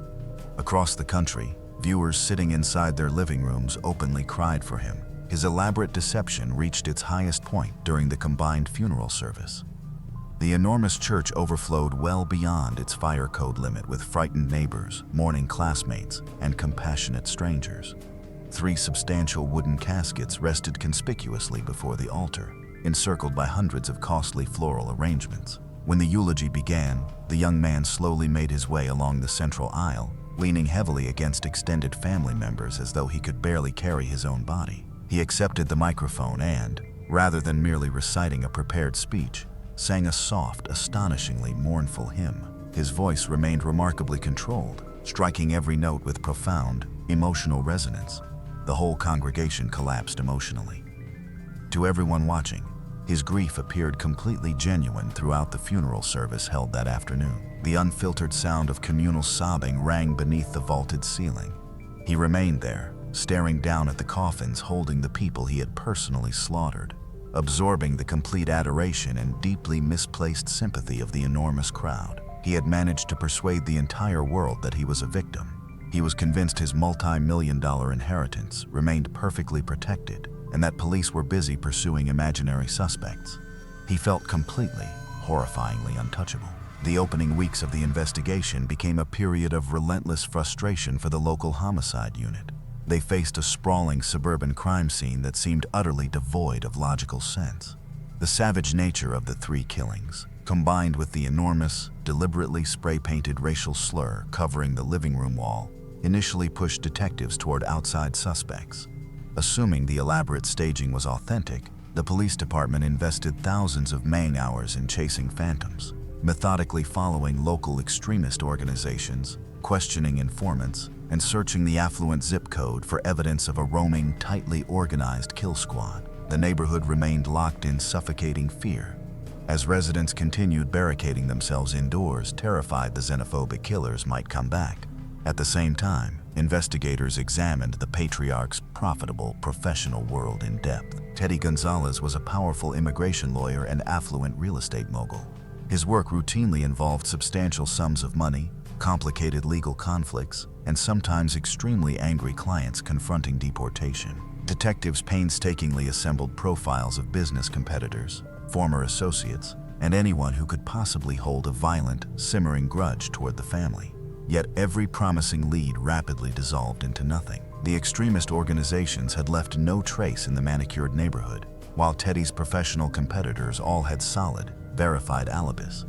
Speaker 1: Across the country, viewers sitting inside their living rooms openly cried for him. His elaborate deception reached its highest point during the combined funeral service. The enormous church overflowed well beyond its fire code limit with frightened neighbors, mourning classmates, and compassionate strangers. 3 substantial wooden caskets rested conspicuously before the altar, encircled by hundreds of costly floral arrangements. When the eulogy began, the young man slowly made his way along the central aisle, leaning heavily against extended family members as though he could barely carry his own body. He accepted the microphone and, rather than merely reciting a prepared speech, sang a soft, astonishingly mournful hymn. His voice remained remarkably controlled, striking every note with profound, emotional resonance. The whole congregation collapsed emotionally. To everyone watching, his grief appeared completely genuine throughout the funeral service held that afternoon. The unfiltered sound of communal sobbing rang beneath the vaulted ceiling. He remained there, staring down at the coffins holding the people he had personally slaughtered, absorbing the complete adoration and deeply misplaced sympathy of the enormous crowd. He had managed to persuade the entire world that he was a victim. He was convinced his multi-million-dollar inheritance remained perfectly protected and that police were busy pursuing imaginary suspects. He felt completely, horrifyingly untouchable. The opening weeks of the investigation became a period of relentless frustration for the local homicide unit. They faced a sprawling suburban crime scene that seemed utterly devoid of logical sense. The savage nature of the 3 killings, combined with the enormous, deliberately spray-painted racial slur covering the living room wall, initially pushed detectives toward outside suspects. Assuming the elaborate staging was authentic, the police department invested thousands of man-hours in chasing phantoms, methodically following local extremist organizations, questioning informants, and searching the affluent zip code for evidence of a roaming, tightly organized kill squad. The neighborhood remained locked in suffocating fear, as residents continued barricading themselves indoors, terrified the xenophobic killers might come back. At the same time, investigators examined the patriarch's profitable professional world in depth. Teddy Gonzalez was a powerful immigration lawyer and affluent real estate mogul. His work routinely involved substantial sums of money, complicated legal conflicts, and sometimes extremely angry clients confronting deportation. Detectives painstakingly assembled profiles of business competitors, former associates, and anyone who could possibly hold a violent, simmering grudge toward the family. Yet every promising lead rapidly dissolved into nothing. The extremist organizations had left no trace in the manicured neighborhood, while Teddy's professional competitors all had solid, verified alibis.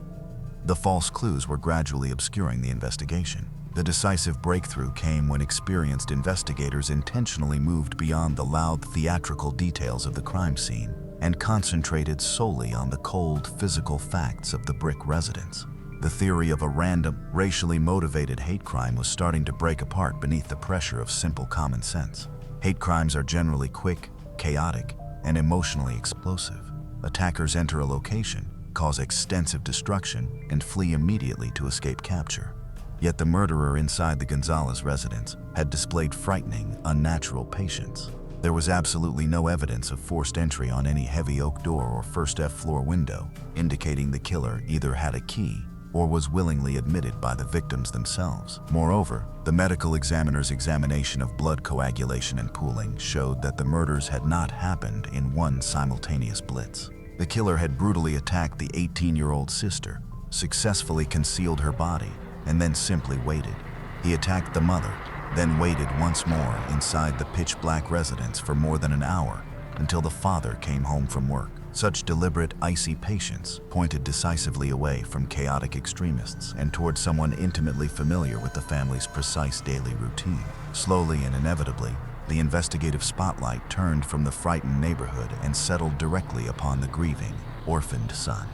Speaker 1: The false clues were gradually obscuring the investigation. The decisive breakthrough came when experienced investigators intentionally moved beyond the loud theatrical details of the crime scene and concentrated solely on the cold physical facts of the brick residence. The theory of a random, racially motivated hate crime was starting to break apart beneath the pressure of simple common sense. Hate crimes are generally quick, chaotic, and emotionally explosive. Attackers enter a location, cause extensive destruction, and flee immediately to escape capture. Yet the murderer inside the Gonzalez residence had displayed frightening, unnatural patience. There was absolutely no evidence of forced entry on any heavy oak door or first floor window, indicating the killer either had a key or was willingly admitted by the victims themselves. Moreover, the medical examiner's examination of blood coagulation and pooling showed that the murders had not happened in one simultaneous blitz. The killer had brutally attacked the 18-year-old sister, successfully concealed her body, and then simply waited. He attacked the mother, then waited once more inside the pitch-black residence for more than an hour until the father came home from work. Such deliberate, icy patience pointed decisively away from chaotic extremists and toward someone intimately familiar with the family's precise daily routine. Slowly and inevitably, the investigative spotlight turned from the frightened neighborhood and settled directly upon the grieving, orphaned son.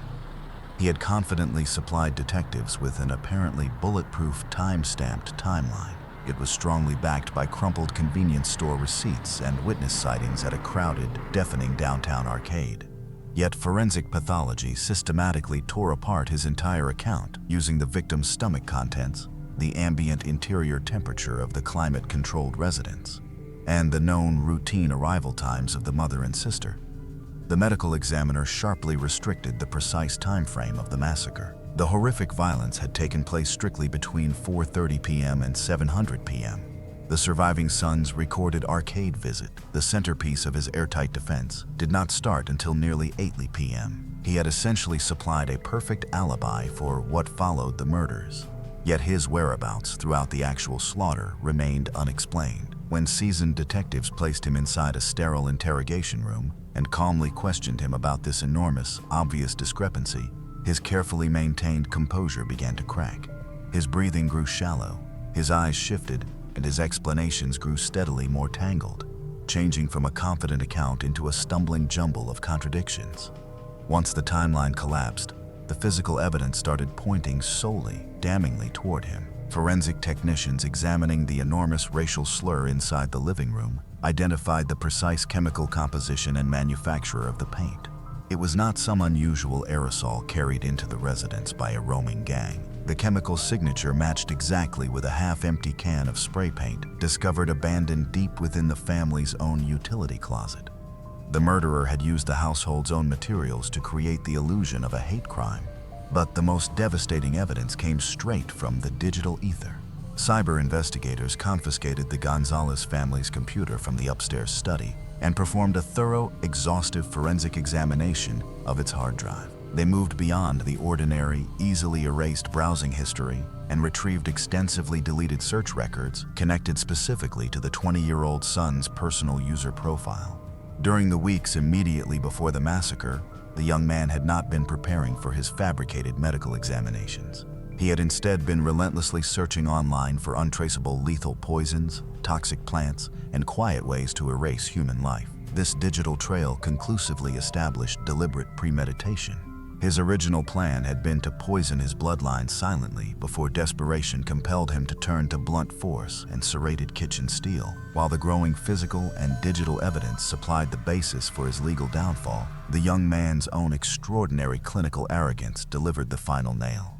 Speaker 1: He had confidently supplied detectives with an apparently bulletproof, time-stamped timeline. It was strongly backed by crumpled convenience store receipts and witness sightings at a crowded, deafening downtown arcade. Yet forensic pathology systematically tore apart his entire account using the victim's stomach contents, the ambient interior temperature of the climate-controlled residence, and the known routine arrival times of the mother and sister. The medical examiner sharply restricted the precise time frame of the massacre. The horrific violence had taken place strictly between 4:30 p.m. and 7:00 p.m. The surviving son's recorded arcade visit, the centerpiece of his airtight defense, did not start until nearly 8 p.m. He had essentially supplied a perfect alibi for what followed the murders. Yet his whereabouts throughout the actual slaughter remained unexplained. When seasoned detectives placed him inside a sterile interrogation room and calmly questioned him about this enormous, obvious discrepancy, his carefully maintained composure began to crack. His breathing grew shallow, his eyes shifted, and his explanations grew steadily more tangled, changing from a confident account into a stumbling jumble of contradictions. Once the timeline collapsed, the physical evidence started pointing solely, damningly toward him. Forensic technicians examining the enormous racial slur inside the living room identified the precise chemical composition and manufacturer of the paint. It was not some unusual aerosol carried into the residence by a roaming gang. The chemical signature matched exactly with a half-empty can of spray paint discovered abandoned deep within the family's own utility closet. The murderer had used the household's own materials to create the illusion of a hate crime. But the most devastating evidence came straight from the digital ether. Cyber investigators confiscated the Gonzalez family's computer from the upstairs study and performed a thorough, exhaustive forensic examination of its hard drive. They moved beyond the ordinary, easily erased browsing history and retrieved extensively deleted search records connected specifically to the 20-year-old son's personal user profile. During the weeks immediately before the massacre, the young man had not been preparing for his fabricated medical examinations. He had instead been relentlessly searching online for untraceable lethal poisons, toxic plants, and quiet ways to erase human life. This digital trail conclusively established deliberate premeditation. His original plan had been to poison his bloodline silently before desperation compelled him to turn to blunt force and serrated kitchen steel. While the growing physical and digital evidence supplied the basis for his legal downfall, the young man's own extraordinary clinical arrogance delivered the final nail.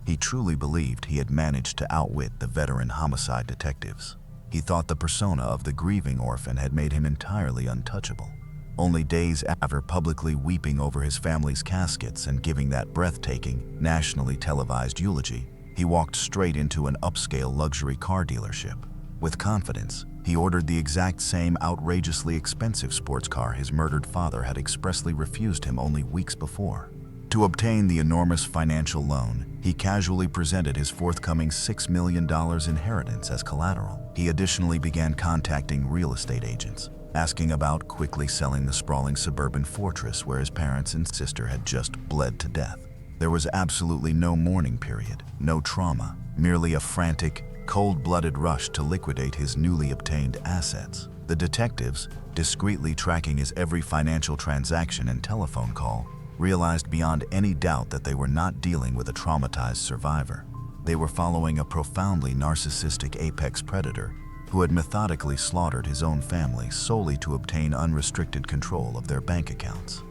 Speaker 1: He truly believed he had managed to outwit the veteran homicide detectives. He thought the persona of the grieving orphan had made him entirely untouchable. Only days after publicly weeping over his family's caskets and giving that breathtaking, nationally televised eulogy, he walked straight into an upscale luxury car dealership. With confidence, he ordered the exact same outrageously expensive sports car his murdered father had expressly refused him only weeks before. To obtain the enormous financial loan, he casually presented his forthcoming $6 million inheritance as collateral. He additionally began contacting real estate agents, asking about quickly selling the sprawling suburban fortress where his parents and sister had just bled to death. There was absolutely no mourning period, no trauma, merely a frantic, cold-blooded rush to liquidate his newly obtained assets. The detectives, discreetly tracking his every financial transaction and telephone call, realized beyond any doubt that they were not dealing with a traumatized survivor. They were following a profoundly narcissistic apex predator who had methodically slaughtered his own family solely to obtain unrestricted control of their bank accounts.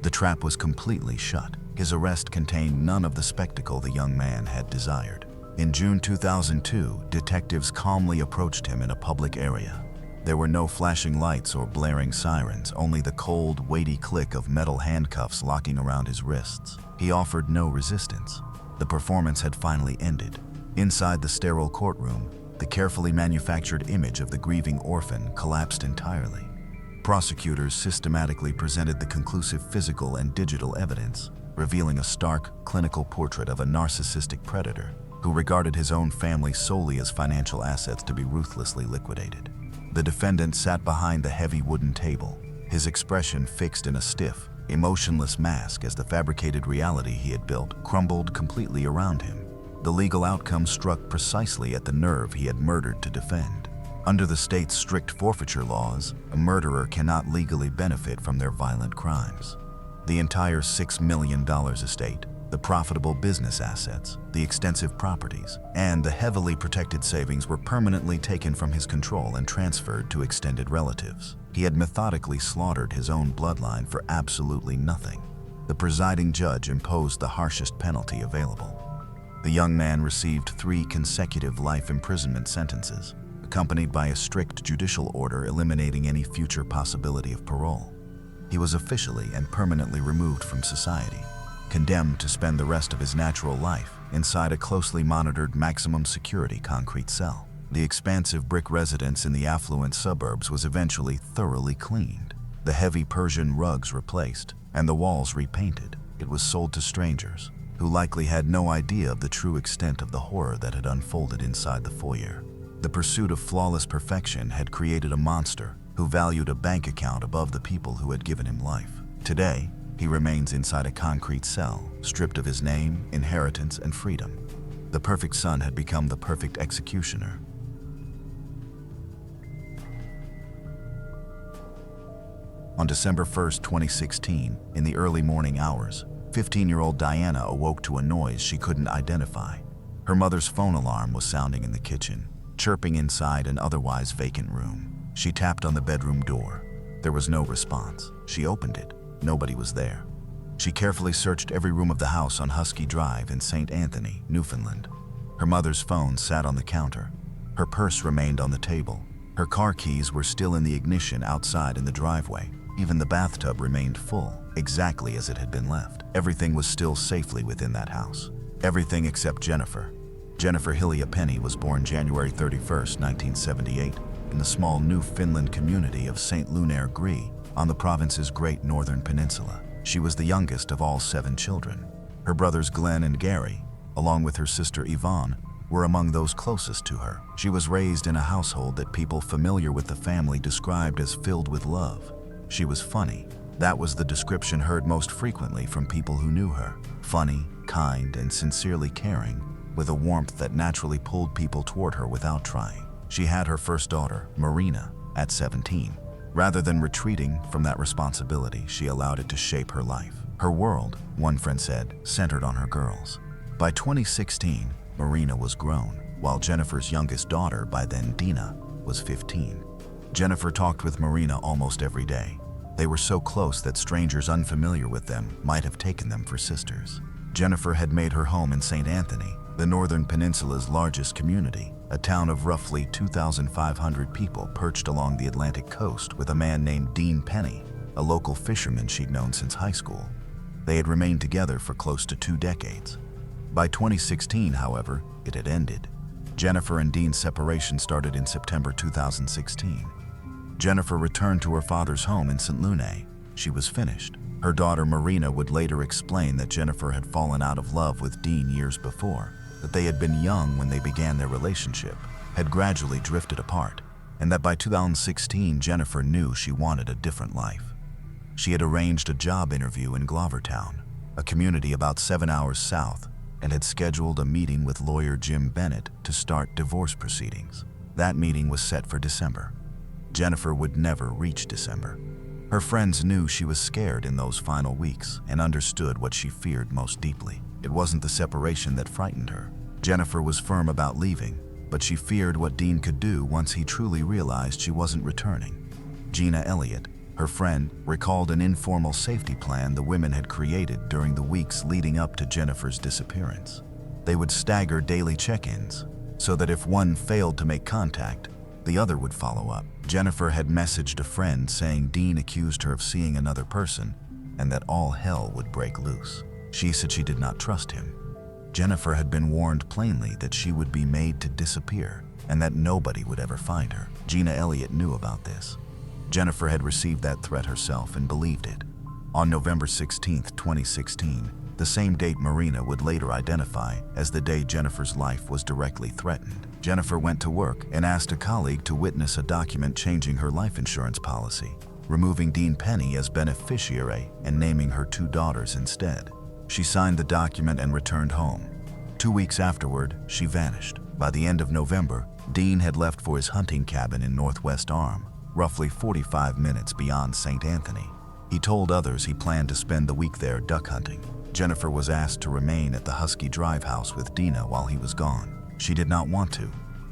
Speaker 1: The trap was completely shut. His arrest contained none of the spectacle the young man had desired. In June 2002, detectives calmly approached him in a public area. There were no flashing lights or blaring sirens, only the cold, weighty click of metal handcuffs locking around his wrists. He offered no resistance. The performance had finally ended. Inside the sterile courtroom, the carefully manufactured image of the grieving orphan collapsed entirely. Prosecutors systematically presented the conclusive physical and digital evidence, revealing a stark, clinical portrait of a narcissistic predator who regarded his own family solely as financial assets to be ruthlessly liquidated. The defendant sat behind the heavy wooden table, his expression fixed in a stiff, emotionless mask as the fabricated reality he had built crumbled completely around him. The legal outcome struck precisely at the nerve he had murdered to defend. Under the state's strict forfeiture laws, a murderer cannot legally benefit from their violent crimes. The entire $6 million estate, the profitable business assets, the extensive properties, and the heavily protected savings were permanently taken from his control and transferred to extended relatives. He had methodically slaughtered his own bloodline for absolutely nothing. The presiding judge imposed the harshest penalty available. The young man received 3 consecutive life imprisonment sentences, accompanied by a strict judicial order eliminating any future possibility of parole. He was officially and permanently removed from society, condemned to spend the rest of his natural life inside a closely monitored maximum security concrete cell. The expansive brick residence in the affluent suburbs was eventually thoroughly cleaned, the heavy Persian rugs replaced, and the walls repainted. It was sold to strangers, who likely had no idea of the true extent of the horror that had unfolded inside the foyer. The pursuit of flawless perfection had created a monster who valued a bank account above the people who had given him life. Today, he remains inside a concrete cell, stripped of his name, inheritance, and freedom. The perfect son had become the perfect executioner. On December 1, 2016, in the early morning hours, 15-year-old Diana awoke to a noise she couldn't identify. Her mother's phone alarm was sounding in the kitchen, chirping inside an otherwise vacant room. She tapped on the bedroom door. There was no response. She opened it. Nobody was there. She carefully searched every room of the house on Husky Drive in St. Anthony, Newfoundland. Her mother's phone sat on the counter. Her purse remained on the table. Her car keys were still in the ignition outside in the driveway. Even the bathtub remained full, exactly as it had been left. Everything was still safely within that house. Everything except Jennifer. Jennifer Hillia Penny was born January 31, 1978, in the small Newfoundland community of St. Lunaire Gree, on the province's Great Northern Peninsula. She was the youngest of all 7 children. Her brothers Glenn and Gary, along with her sister Yvonne, were among those closest to her. She was raised in a household that people familiar with the family described as filled with love. She was funny. That was the description heard most frequently from people who knew her. Funny, kind, and sincerely caring, with a warmth that naturally pulled people toward her without trying. She had her first daughter, Marina, at 17. Rather than retreating from that responsibility, she allowed it to shape her life. Her world, one friend said, centered on her girls. By 2016, Marina was grown, while Jennifer's youngest daughter, by then Dina, was 15. Jennifer talked with Marina almost every day. They were so close that strangers unfamiliar with them might have taken them for sisters. Jennifer had made her home in St. Anthony, the Northern Peninsula's largest community, a town of roughly 2,500 people perched along the Atlantic coast with a man named Dean Penny, a local fisherman she'd known since high school. They had remained together for close to 2 decades. By 2016, however, it had ended. Jennifer and Dean's separation started in September 2016. Jennifer returned to her father's home in St. Lunaire. She was finished. Her daughter Marina would later explain that Jennifer had fallen out of love with Dean years before, that they had been young when they began their relationship, had gradually drifted apart, and that by 2016 Jennifer knew she wanted a different life. She had arranged a job interview in Glovertown, a community about 7 hours south, and had scheduled a meeting with lawyer Jim Bennett to start divorce proceedings. That meeting was set for December. Jennifer would never reach December. Her friends knew she was scared in those final weeks and understood what she feared most deeply. It wasn't the separation that frightened her. Jennifer was firm about leaving, but she feared what Dean could do once he truly realized she wasn't returning. Gina Elliott, her friend, recalled an informal safety plan the women had created during the weeks leading up to Jennifer's disappearance. They would stagger daily check-ins, so that if one failed to make contact, the other would follow up. Jennifer had messaged a friend saying Dean accused her of seeing another person and that all hell would break loose. She said she did not trust him. Jennifer had been warned plainly that she would be made to disappear and that nobody would ever find her. Gina Elliott knew about this. Jennifer had received that threat herself and believed it. On November 16, 2016, the same date Marina would later identify as the day Jennifer's life was directly threatened, Jennifer went to work and asked a colleague to witness a document changing her life insurance policy, removing Dean Penny as beneficiary and naming her 2 daughters instead. She signed the document and returned home. 2 weeks afterward, she vanished. By the end of November, Dean had left for his hunting cabin in Northwest Arm, roughly 45 minutes beyond St. Anthony. He told others he planned to spend the week there duck hunting. Jennifer was asked to remain at the Husky Drive house with Dina while he was gone. She did not want to.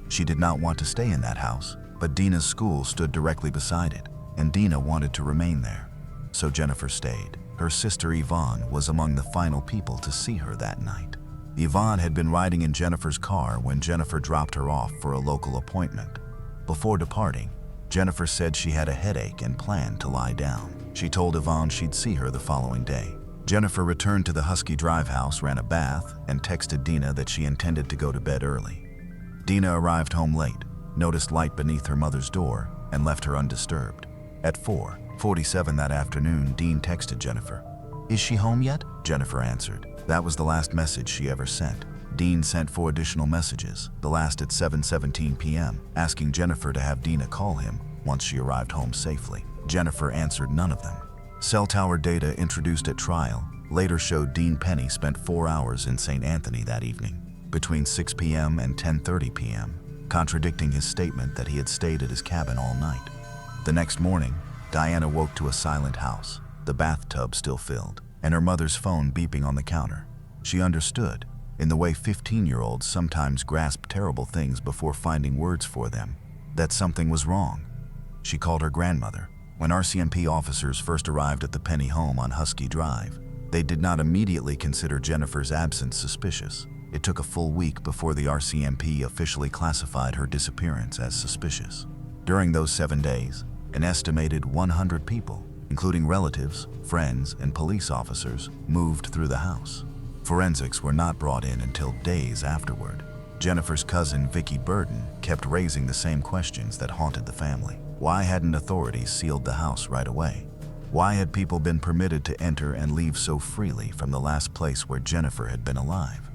Speaker 1: She did not want to stay in that house, but Dina's school stood directly beside it, and Dina wanted to remain there. So Jennifer stayed. Her sister Yvonne was among the final people to see her that night. Yvonne had been riding in Jennifer's car when Jennifer dropped her off for a local appointment. Before departing, Jennifer said she had a headache and planned to lie down. She told Yvonne she'd see her the following day. Jennifer returned to the Husky Drive house, ran a bath, and texted Dina that she intended to go to bed early. Dina arrived home late, noticed light beneath her mother's door, and left her undisturbed. At 4:47 that afternoon, Dean texted Jennifer. "Is she home yet?" Jennifer answered. That was the last message she ever sent. Dean sent 4 additional messages, the last at 7:17 p.m., asking Jennifer to have Dina call him once she arrived home safely. Jennifer answered none of them. Cell tower data introduced at trial later showed Dean Penny spent 4 hours in St. Anthony that evening, between 6 p.m. and 10:30 p.m., contradicting his statement that he had stayed at his cabin all night. The next morning, Diana woke to a silent house, the bathtub still filled, and her mother's phone beeping on the counter. She understood, in the way 15-year-olds sometimes grasp terrible things before finding words for them, that something was wrong. She called her grandmother. When RCMP officers first arrived at the Penny home on Husky Drive, they did not immediately consider Jennifer's absence suspicious. It took a full week before the RCMP officially classified her disappearance as suspicious. During those 7 days, an estimated 100 people, including relatives, friends, and police officers, moved through the house. Forensics were not brought in until days afterward. Jennifer's cousin, Vicki Burden, kept raising the same questions that haunted the family. Why hadn't authorities sealed the house right away? Why had people been permitted to enter and leave so freely from the last place where Jennifer had been alive?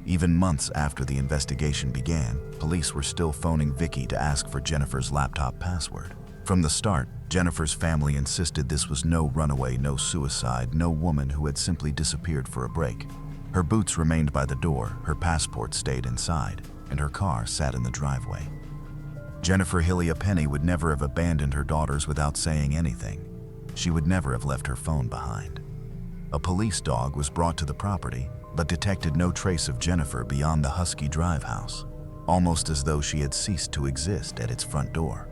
Speaker 1: Even months after the investigation began, police were still phoning Vicki to ask for Jennifer's laptop password. From the start, Jennifer's family insisted this was no runaway, no suicide, no woman who had simply disappeared for a break. Her boots remained by the door, her passport stayed inside, and her car sat in the driveway. Jennifer Hillia Penny would never have abandoned her daughters without saying anything. She would never have left her phone behind. A police dog was brought to the property, but detected no trace of Jennifer beyond the Husky Drive house, almost as though she had ceased to exist at its front door.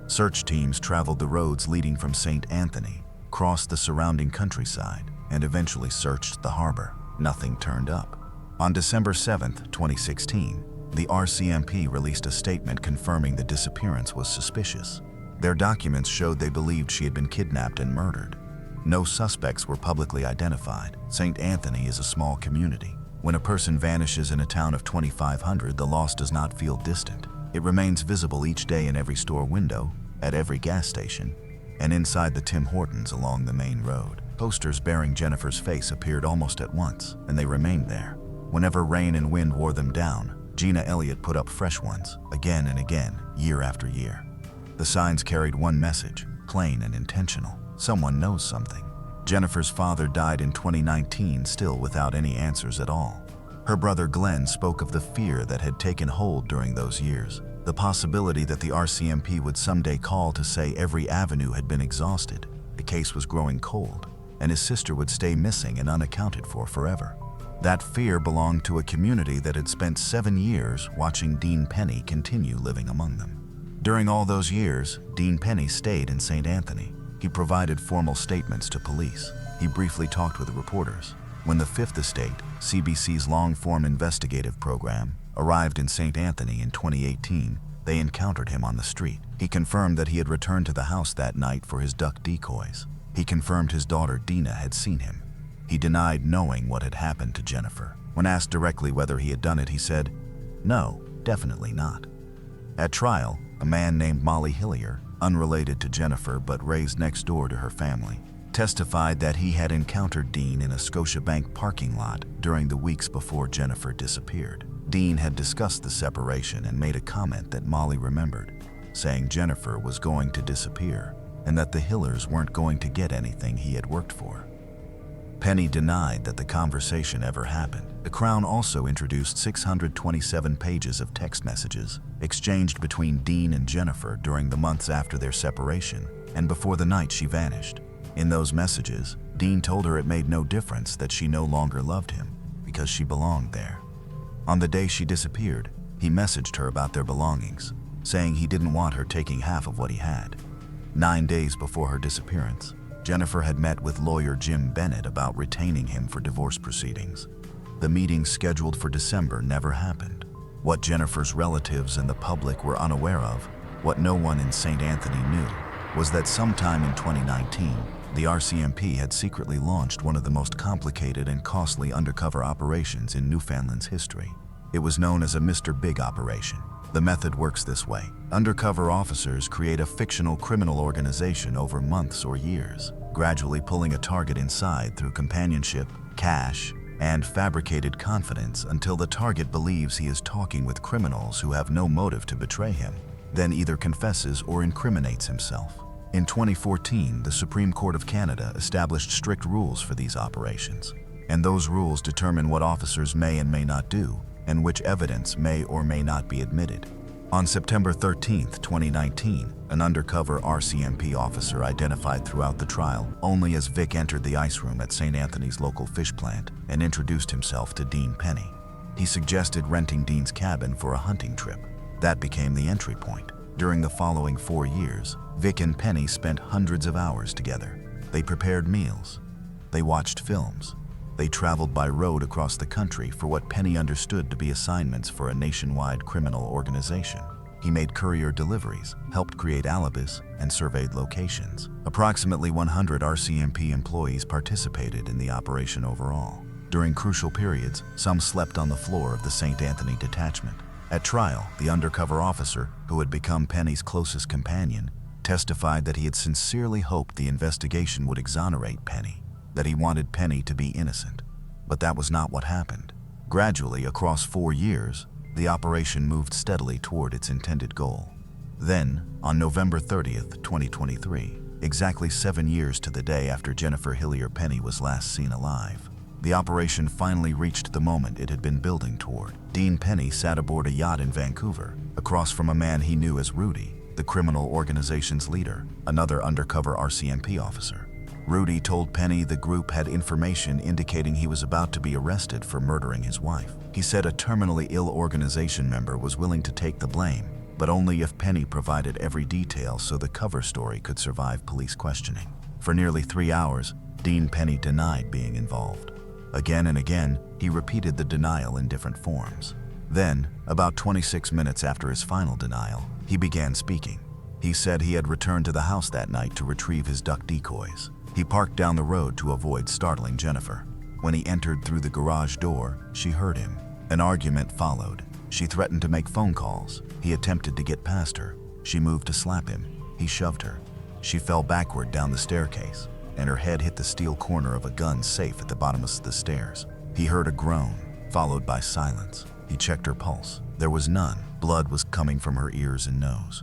Speaker 1: Search teams traveled the roads leading from St. Anthony, crossed the surrounding countryside, and eventually searched the harbor. Nothing turned up. On December 7, 2016, the RCMP released a statement confirming the disappearance was suspicious. Their documents showed they believed she had been kidnapped and murdered. No suspects were publicly identified. St. Anthony is a small community. When a person vanishes in a town of 2,500, the loss does not feel distant. It remains visible each day in every store window, at every gas station, and inside the Tim Hortons along the main road. Posters bearing Jennifer's face appeared almost at once, and they remained there. Whenever rain and wind wore them down, Gina Elliott put up fresh ones, again and again, year after year. The signs carried one message, plain and intentional. Someone knows something. Jennifer's father died in 2019, still without any answers at all. Her brother Glenn spoke of the fear that had taken hold during those years, the possibility that the RCMP would someday call to say every avenue had been exhausted, the case was growing cold, and his sister would stay missing and unaccounted for forever. That fear belonged to a community that had spent 7 years watching Dean Penny continue living among them. During all those years, Dean Penny stayed in St. Anthony. He provided formal statements to police. He briefly talked with reporters. When the Fifth Estate, CBC's long-form investigative program, arrived in St. Anthony in 2018, they encountered him on the street. He confirmed that he had returned to the house that night for his duck decoys. He confirmed his daughter Dina had seen him. He denied knowing what had happened to Jennifer. When asked directly whether he had done it, he said, "No, definitely not." At trial, a man named Molly Hillier, unrelated to Jennifer but raised next door to her family, testified that he had encountered Dean in a Scotiabank parking lot during the weeks before Jennifer disappeared. Dean had discussed the separation and made a comment that Molly remembered, saying Jennifer was going to disappear and that the Hilliers weren't going to get anything he had worked for. Penny denied that the conversation ever happened. The Crown also introduced 627 pages of text messages exchanged between Dean and Jennifer during the months after their separation and before the night she vanished. In those messages, Dean told her it made no difference that she no longer loved him because she belonged there. On the day she disappeared, he messaged her about their belongings, saying he didn't want her taking half of what he had. 9 days before her disappearance, Jennifer had met with lawyer Jim Bennett about retaining him for divorce proceedings. The meeting scheduled for December never happened. What Jennifer's relatives and the public were unaware of, what no one in St. Anthony knew, was that sometime in 2019, the RCMP had secretly launched one of the most complicated and costly undercover operations in Newfoundland's history. It was known as a Mr. Big operation. The method works this way. Undercover officers create a fictional criminal organization over months or years, gradually pulling a target inside through companionship, cash, and fabricated confidence until the target believes he is talking with criminals who have no motive to betray him, then either confesses or incriminates himself. In 2014, the Supreme Court of Canada established strict rules for these operations, and those rules determine what officers may and may not do, and which evidence may or may not be admitted. On September 13, 2019, an undercover RCMP officer identified throughout the trial only as Vic entered the ice room at St. Anthony's local fish plant and introduced himself to Dean Penny. He suggested renting Dean's cabin for a hunting trip. That became the entry point. During the following 4 years, Vic and Penny spent hundreds of hours together. They prepared meals. They watched films. They traveled by road across the country for what Penny understood to be assignments for a nationwide criminal organization. He made courier deliveries, helped create alibis, and surveyed locations. Approximately 100 RCMP employees participated in the operation overall. During crucial periods, some slept on the floor of the St. Anthony detachment. At trial, the undercover officer, who had become Penny's closest companion, testified that he had sincerely hoped the investigation would exonerate Penny, that he wanted Penny to be innocent. But that was not what happened. Gradually, across 4 years, the operation moved steadily toward its intended goal. Then, on November 30th, 2023, exactly 7 years to the day after Jennifer Hillier Penny was last seen alive, the operation finally reached the moment it had been building toward. Dean Penny sat aboard a yacht in Vancouver, across from a man he knew as Rudy, the criminal organization's leader, another undercover RCMP officer. Rudy told Penny the group had information indicating he was about to be arrested for murdering his wife. He said a terminally ill organization member was willing to take the blame, but only if Penny provided every detail so the cover story could survive police questioning. For nearly 3 hours, Dean Penny denied being involved. Again and again, he repeated the denial in different forms. Then, about 26 minutes after his final denial, he began speaking. He said he had returned to the house that night to retrieve his duck decoys. He parked down the road to avoid startling Jennifer. When he entered through the garage door, she heard him. An argument followed. She threatened to make phone calls. He attempted to get past her. She moved to slap him. He shoved her. She fell backward down the staircase, and her head hit the steel corner of a gun safe at the bottom of the stairs. He heard a groan, followed by silence. He checked her pulse. There was none. Blood was coming from her ears and nose.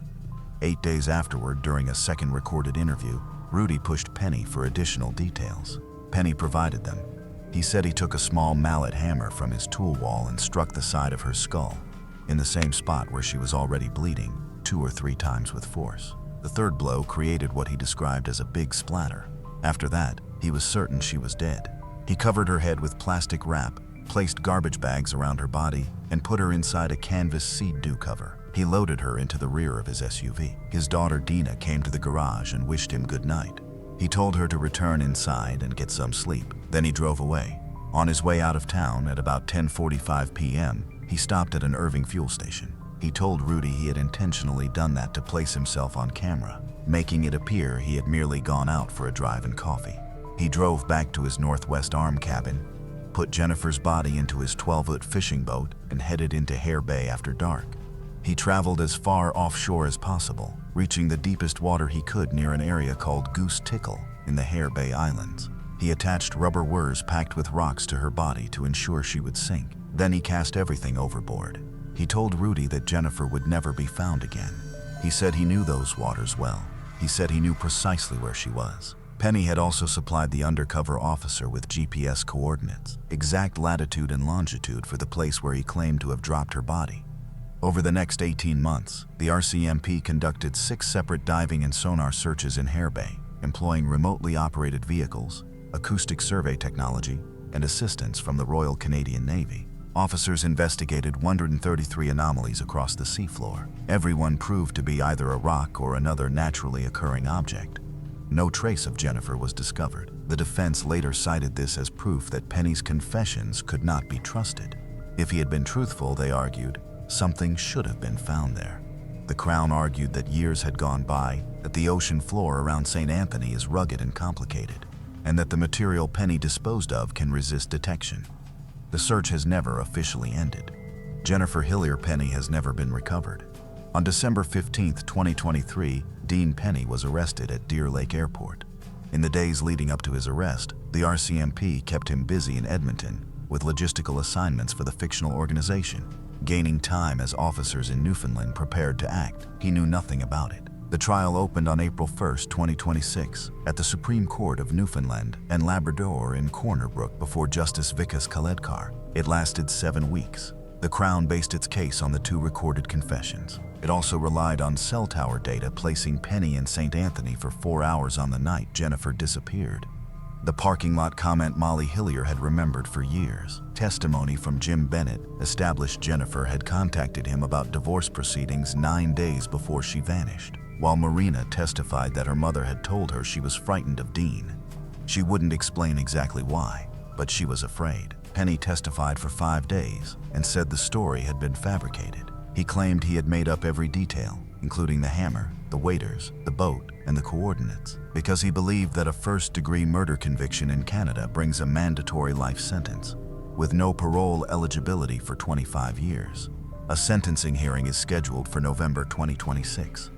Speaker 1: 8 days afterward, during a second recorded interview, Rudy pushed Penny for additional details. Penny provided them. He said he took a small mallet hammer from his tool wall and struck the side of her skull, in the same spot where she was already bleeding, 2 or 3 times with force. The third blow created what he described as a big splatter. After that, he was certain she was dead. He covered her head with plastic wrap, placed garbage bags around her body, and put her inside a canvas seed dew cover. He loaded her into the rear of his SUV. His daughter Dina came to the garage and wished him good night. He told her to return inside and get some sleep. Then he drove away. On his way out of town at about 10:45 p.m., he stopped at an Irving fuel station. He told Rudy he had intentionally done that to place himself on camera, making it appear he had merely gone out for a drive and coffee. He drove back to his Northwest Arm cabin, put Jennifer's body into his 12-foot fishing boat, and headed into Hare Bay after dark. He traveled as far offshore as possible, reaching the deepest water he could near an area called Goose Tickle in the Hare Bay Islands. He attached rubber weirs packed with rocks to her body to ensure she would sink. Then he cast everything overboard. He told Rudy that Jennifer would never be found again. He said he knew those waters well. He said he knew precisely where she was. Penny had also supplied the undercover officer with GPS coordinates, exact latitude and longitude for the place where he claimed to have dropped her body. Over the next 18 months, the RCMP conducted 6 separate diving and sonar searches in Hare Bay, employing remotely operated vehicles, acoustic survey technology, and assistance from the Royal Canadian Navy. Officers investigated 133 anomalies across the seafloor. Every one proved to be either a rock or another naturally occurring object. No trace of Jennifer was discovered. The defense later cited this as proof that Penny's confessions could not be trusted. If he had been truthful, they argued, something should have been found there. The Crown argued that years had gone by, that the ocean floor around St. Anthony is rugged and complicated, and that the material Penny disposed of can resist detection. The search has never officially ended. Jennifer Hillier Penny has never been recovered. On December 15, 2023, Dean Penny was arrested at Deer Lake Airport. In the days leading up to his arrest, the RCMP kept him busy in Edmonton with logistical assignments for the fictional organization, gaining time as officers in Newfoundland prepared to act. He knew nothing about it. The trial opened on April 1, 2026, at the Supreme Court of Newfoundland and Labrador in Corner Brook before Justice Vikas Kaledkar. It lasted 7 weeks. The Crown based its case on the 2 recorded confessions. It also relied on cell tower data placing Penny in St. Anthony for 4 hours on the night Jennifer disappeared. The parking lot comment Molly Hillier had remembered for years. Testimony from Jim Bennett established Jennifer had contacted him about divorce proceedings 9 days before she vanished, while Marina testified that her mother had told her she was frightened of Dean. She wouldn't explain exactly why, but she was afraid. Penny testified for 5 days and said the story had been fabricated. He claimed he had made up every detail, including the hammer, the waiters, the boat, and the coordinates, because he believed that a first-degree murder conviction in Canada brings a mandatory life sentence, with no parole eligibility for 25 years. A sentencing hearing is scheduled for November 2026.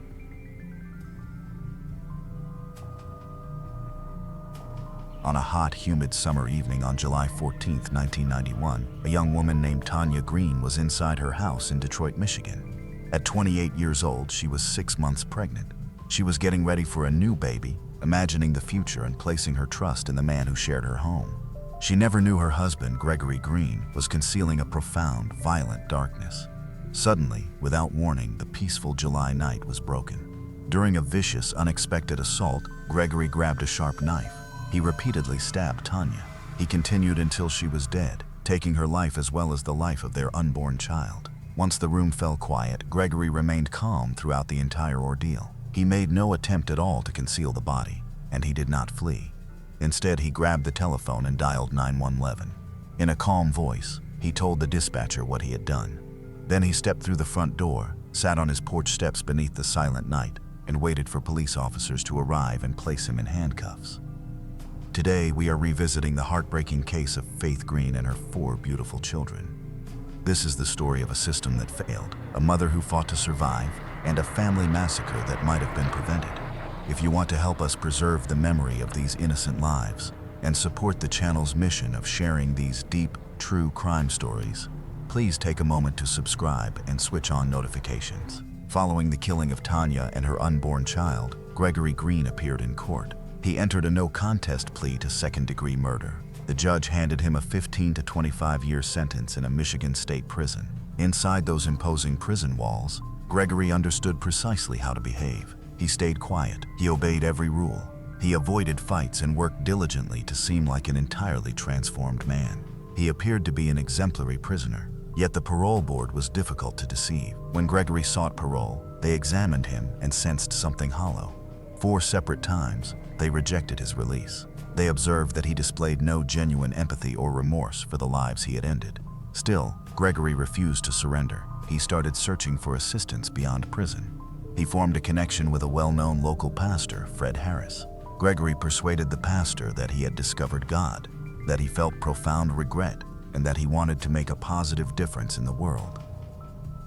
Speaker 1: On a hot, humid summer evening on July 14, 1991, a young woman named Tanya Green was inside her house in Detroit, Michigan. At 28 years old, she was 6 months pregnant. She was getting ready for a new baby, imagining the future and placing her trust in the man who shared her home. She never knew her husband, Gregory Green, was concealing a profound, violent darkness. Suddenly, without warning, the peaceful July night was broken. During a vicious, unexpected assault, Gregory grabbed a sharp knife. He repeatedly stabbed Tanya. He continued until she was dead, taking her life as well as the life of their unborn child. Once the room fell quiet, Gregory remained calm throughout the entire ordeal. He made no attempt at all to conceal the body, and he did not flee. Instead, he grabbed the telephone and dialed 911. In a calm voice, he told the dispatcher what he had done. Then he stepped through the front door, sat on his porch steps beneath the silent night, and waited for police officers to arrive and place him in handcuffs. Today, we are revisiting the heartbreaking case of Faith Green and her 4 beautiful children. This is the story of a system that failed, a mother who fought to survive, and a family massacre that might have been prevented. If you want to help us preserve the memory of these innocent lives and support the channel's mission of sharing these deep, true crime stories, please take a moment to subscribe and switch on notifications. Following the killing of Tanya and her unborn child, Gregory Green appeared in court. He entered a no-contest plea to second-degree murder. The judge handed him a 15 to 25-year sentence in a Michigan state prison. Inside those imposing prison walls, Gregory understood precisely how to behave. He stayed quiet. He obeyed every rule. He avoided fights and worked diligently to seem like an entirely transformed man. He appeared to be an exemplary prisoner. Yet the parole board was difficult to deceive. When Gregory sought parole, they examined him and sensed something hollow. 4 separate times, they rejected his release. They observed that he displayed no genuine empathy or remorse for the lives he had ended. Still, Gregory refused to surrender. He started searching for assistance beyond prison. He formed a connection with a well-known local pastor, Fred Harris. Gregory persuaded the pastor that he had discovered God, that he felt profound regret, and that he wanted to make a positive difference in the world.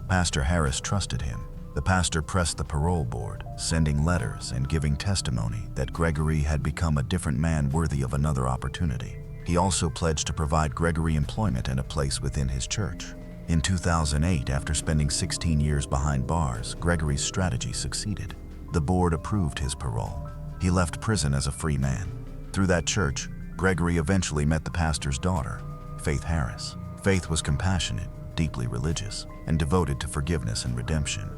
Speaker 1: Pastor Harris trusted him. The pastor pressed the parole board, sending letters and giving testimony that Gregory had become a different man worthy of another opportunity. He also pledged to provide Gregory employment and a place within his church. In 2008, after spending 16 years behind bars, Gregory's strategy succeeded. The board approved his parole. He left prison as a free man. Through that church, Gregory eventually met the pastor's daughter, Faith Harris. Faith was compassionate, deeply religious, and devoted to forgiveness and redemption.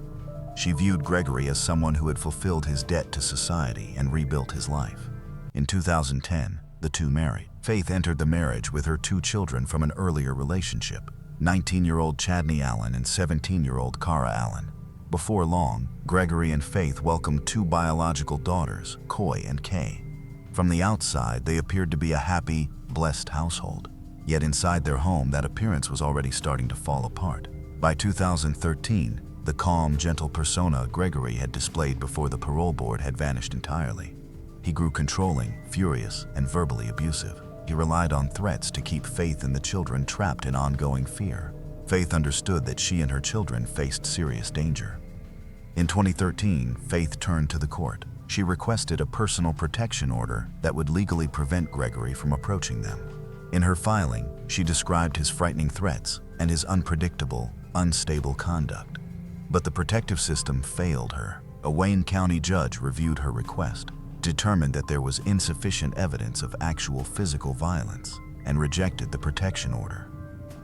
Speaker 1: She viewed Gregory as someone who had fulfilled his debt to society and rebuilt his life. In 2010, the two married. Faith entered the marriage with her 2 children from an earlier relationship, 19-year-old Chadney Allen and 17-year-old Cara Allen. Before long, Gregory and Faith welcomed 2 biological daughters, Coy and Kay. From the outside, they appeared to be a happy, blessed household. Yet inside their home, that appearance was already starting to fall apart. By 2013, the calm, gentle persona Gregory had displayed before the parole board had vanished entirely. He grew controlling, furious, and verbally abusive. He relied on threats to keep Faith and the children trapped in ongoing fear. Faith understood that she and her children faced serious danger. In 2013, Faith turned to the court. She requested a personal protection order that would legally prevent Gregory from approaching them. In her filing, she described his frightening threats and his unpredictable, unstable conduct. But the protective system failed her. A Wayne County judge reviewed her request, determined that there was insufficient evidence of actual physical violence, and rejected the protection order.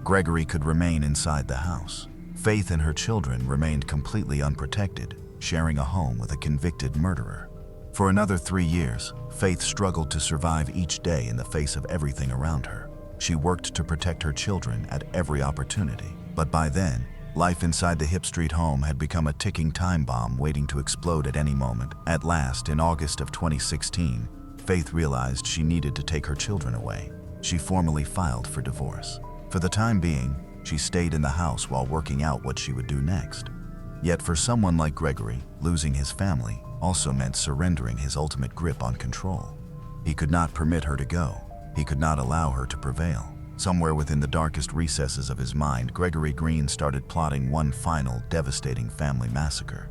Speaker 1: Gregory could remain inside the house. Faith and her children remained completely unprotected, sharing a home with a convicted murderer. For another 3 years, Faith struggled to survive each day in the face of everything around her. She worked to protect her children at every opportunity. But by then, life inside the Hip Street home had become a ticking time bomb waiting to explode at any moment. At last, in August of 2016, Faith realized she needed to take her children away. She formally filed for divorce. For the time being, she stayed in the house while working out what she would do next. Yet for someone like Gregory, losing his family also meant surrendering his ultimate grip on control. He could not permit her to go. He could not allow her to prevail. Somewhere within the darkest recesses of his mind, Gregory Green started plotting one final, devastating family massacre.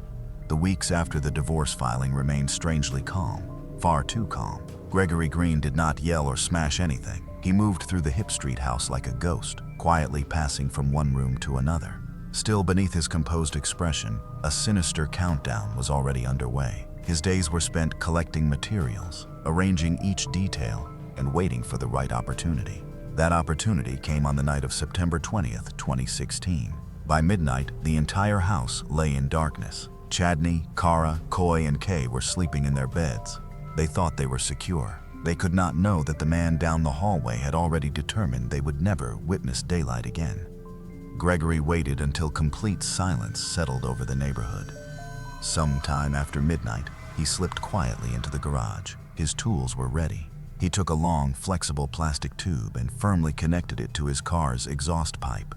Speaker 1: The weeks after the divorce filing remained strangely calm, far too calm. Gregory Green did not yell or smash anything. He moved through the Hip Street house like a ghost, quietly passing from one room to another. Still beneath his composed expression, a sinister countdown was already underway. His days were spent collecting materials, arranging each detail, and waiting for the right opportunity. That opportunity came on the night of September 20th, 2016. By midnight, the entire house lay in darkness. Chadney, Cara, Coy, and Kay were sleeping in their beds. They thought they were secure. They could not know that the man down the hallway had already determined they would never witness daylight again. Gregory waited until complete silence settled over the neighborhood. Sometime after midnight, he slipped quietly into the garage. His tools were ready. He took a long, flexible plastic tube and firmly connected it to his car's exhaust pipe.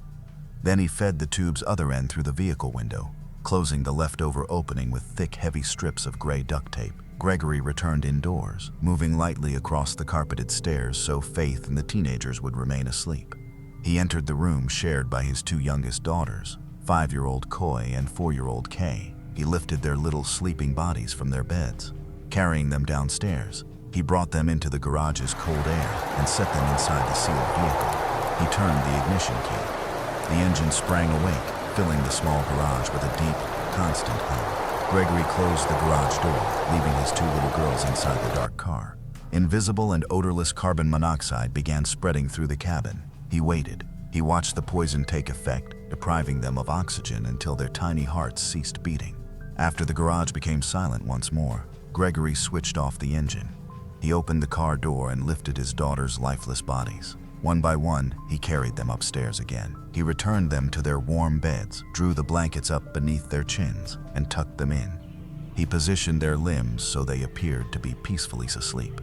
Speaker 1: Then he fed the tube's other end through the vehicle window, closing the leftover opening with thick, heavy strips of gray duct tape. Gregory returned indoors, moving lightly across the carpeted stairs so Faith and the teenagers would remain asleep. He entered the room shared by his 2 youngest daughters, 5-year-old Coy and 4-year-old Kay. He lifted their little sleeping bodies from their beds. Carrying them downstairs, he brought them into the garage's cold air and set them inside the sealed vehicle. He turned the ignition key. The engine sprang awake, filling the small garage with a deep, constant hum. Gregory closed the garage door, leaving his two little girls inside the dark car. Invisible and odorless carbon monoxide began spreading through the cabin. He waited. He watched the poison take effect, depriving them of oxygen until their tiny hearts ceased beating. After the garage became silent once more, Gregory switched off the engine. He opened the car door and lifted his daughter's lifeless bodies. One by one, he carried them upstairs again. He returned them to their warm beds, drew the blankets up beneath their chins, and tucked them in. He positioned their limbs so they appeared to be peacefully asleep.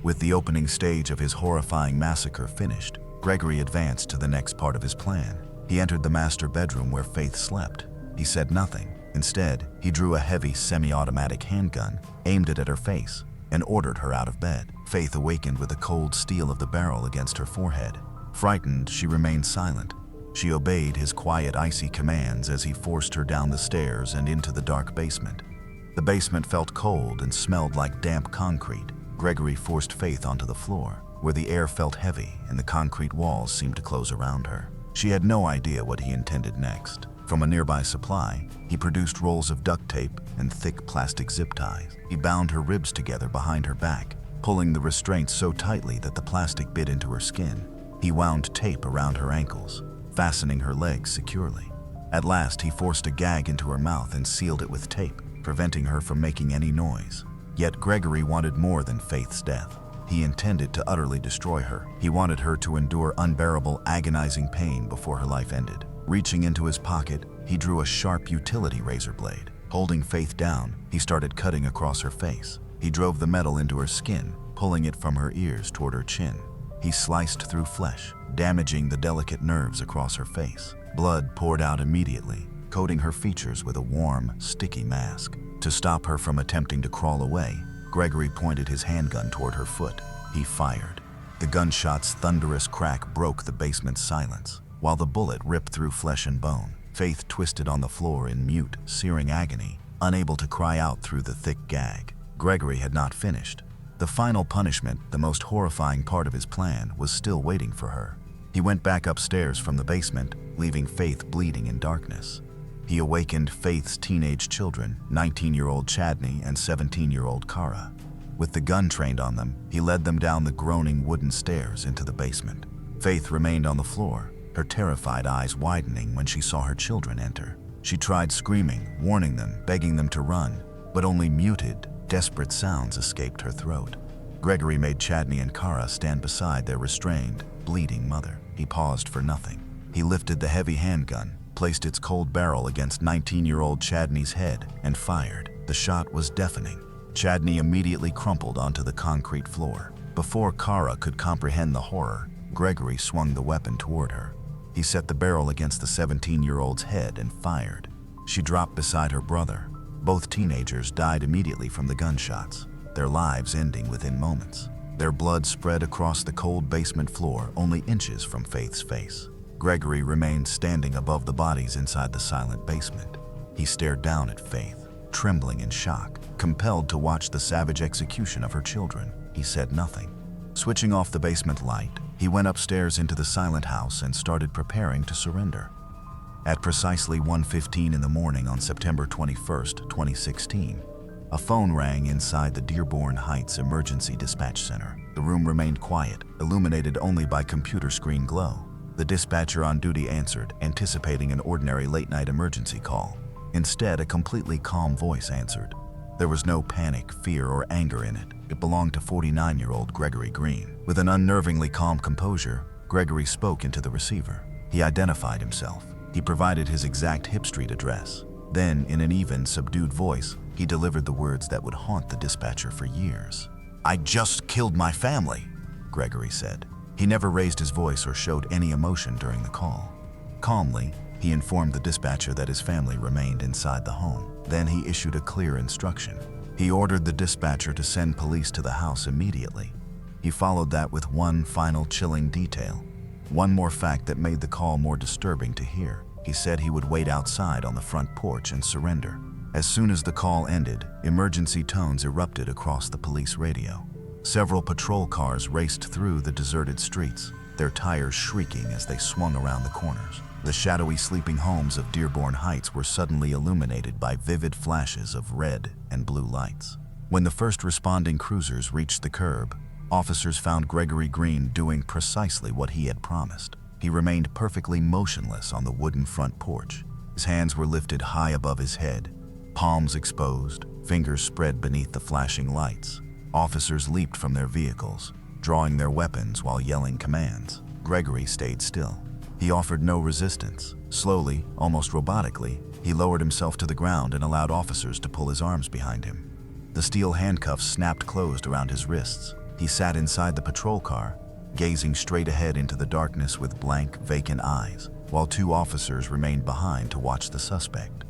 Speaker 1: With the opening stage of his horrifying massacre finished, Gregory advanced to the next part of his plan. He entered the master bedroom where Faith slept. He said nothing. Instead, he drew a heavy semi-automatic handgun, aimed it at her face, and ordered her out of bed. Faith awakened with the cold steel of the barrel against her forehead. Frightened, she remained silent. She obeyed his quiet, icy commands as he forced her down the stairs and into the dark basement. The basement felt cold and smelled like damp concrete. Gregory forced Faith onto the floor, where the air felt heavy and the concrete walls seemed to close around her. She had no idea what he intended next. From a nearby supply, he produced rolls of duct tape and thick plastic zip ties. He bound her ribs together behind her back, pulling the restraints so tightly that the plastic bit into her skin. He wound tape around her ankles, fastening her legs securely. At last, he forced a gag into her mouth and sealed it with tape, preventing her from making any noise. Yet Gregory wanted more than Faith's death. He intended to utterly destroy her. He wanted her to endure unbearable, agonizing pain before her life ended. Reaching into his pocket, he drew a sharp utility razor blade. Holding Faith down, he started cutting across her face. He drove the metal into her skin, pulling it from her ears toward her chin. He sliced through flesh, damaging the delicate nerves across her face. Blood poured out immediately, coating her features with a warm, sticky mask. To stop her from attempting to crawl away, Gregory pointed his handgun toward her foot. He fired. The gunshot's thunderous crack broke the basement's silence. While the bullet ripped through flesh and bone, Faith twisted on the floor in mute, searing agony, unable to cry out through the thick gag. Gregory had not finished. The final punishment, the most horrifying part of his plan, was still waiting for her. He went back upstairs from the basement, leaving Faith bleeding in darkness. He awakened Faith's teenage children, 19-year-old Chadney and 17-year-old Kara. With the gun trained on them, he led them down the groaning wooden stairs into the basement. Faith remained on the floor, her terrified eyes widening when she saw her children enter. She tried screaming, warning them, begging them to run, but only muted, desperate sounds escaped her throat. Gregory made Chadney and Kara stand beside their restrained, bleeding mother. He paused for nothing. He lifted the heavy handgun, placed its cold barrel against 19-year-old Chadney's head, and fired. The shot was deafening. Chadney immediately crumpled onto the concrete floor. Before Kara could comprehend the horror, Gregory swung the weapon toward her. He set the barrel against the 17-year-old's head and fired. She dropped beside her brother. Both teenagers died immediately from the gunshots, their lives ending within moments. Their blood spread across the cold basement floor only inches from Faith's face. Gregory remained standing above the bodies inside the silent basement. He stared down at Faith, trembling in shock, compelled to watch the savage execution of her children. He said nothing. Switching off the basement light, he went upstairs into the silent house and started preparing to surrender. At precisely 1:15 in the morning on September 21st, 2016, a phone rang inside the Dearborn Heights Emergency Dispatch Center. The room remained quiet, illuminated only by computer screen glow. The dispatcher on duty answered, anticipating an ordinary late-night emergency call. Instead, a completely calm voice answered. There was no panic, fear, or anger in it. It belonged to 49-year-old Gregory Green. With an unnervingly calm composure, Gregory spoke into the receiver. He identified himself. He provided his exact Hip Street address. Then, in an even, subdued voice, he delivered the words that would haunt the dispatcher for years. "I just killed my family," Gregory said. He never raised his voice or showed any emotion during the call. Calmly, he informed the dispatcher that his family remained inside the home. Then he issued a clear instruction. He ordered the dispatcher to send police to the house immediately. He followed that with one final chilling detail, one more fact that made the call more disturbing to hear. He said he would wait outside on the front porch and surrender. As soon as the call ended, emergency tones erupted across the police radio. Several patrol cars raced through the deserted streets, their tires shrieking as they swung around the corners. The shadowy sleeping homes of Dearborn Heights were suddenly illuminated by vivid flashes of red and blue lights. When the first responding cruisers reached the curb, officers found Gregory Green doing precisely what he had promised. He remained perfectly motionless on the wooden front porch. His hands were lifted high above his head, palms exposed, fingers spread beneath the flashing lights. Officers leaped from their vehicles, drawing their weapons while yelling commands. Gregory stayed still. He offered no resistance. Slowly, almost robotically, he lowered himself to the ground and allowed officers to pull his arms behind him. The steel handcuffs snapped closed around his wrists. He sat inside the patrol car, gazing straight ahead into the darkness with blank, vacant eyes, while two officers remained behind to watch the suspect.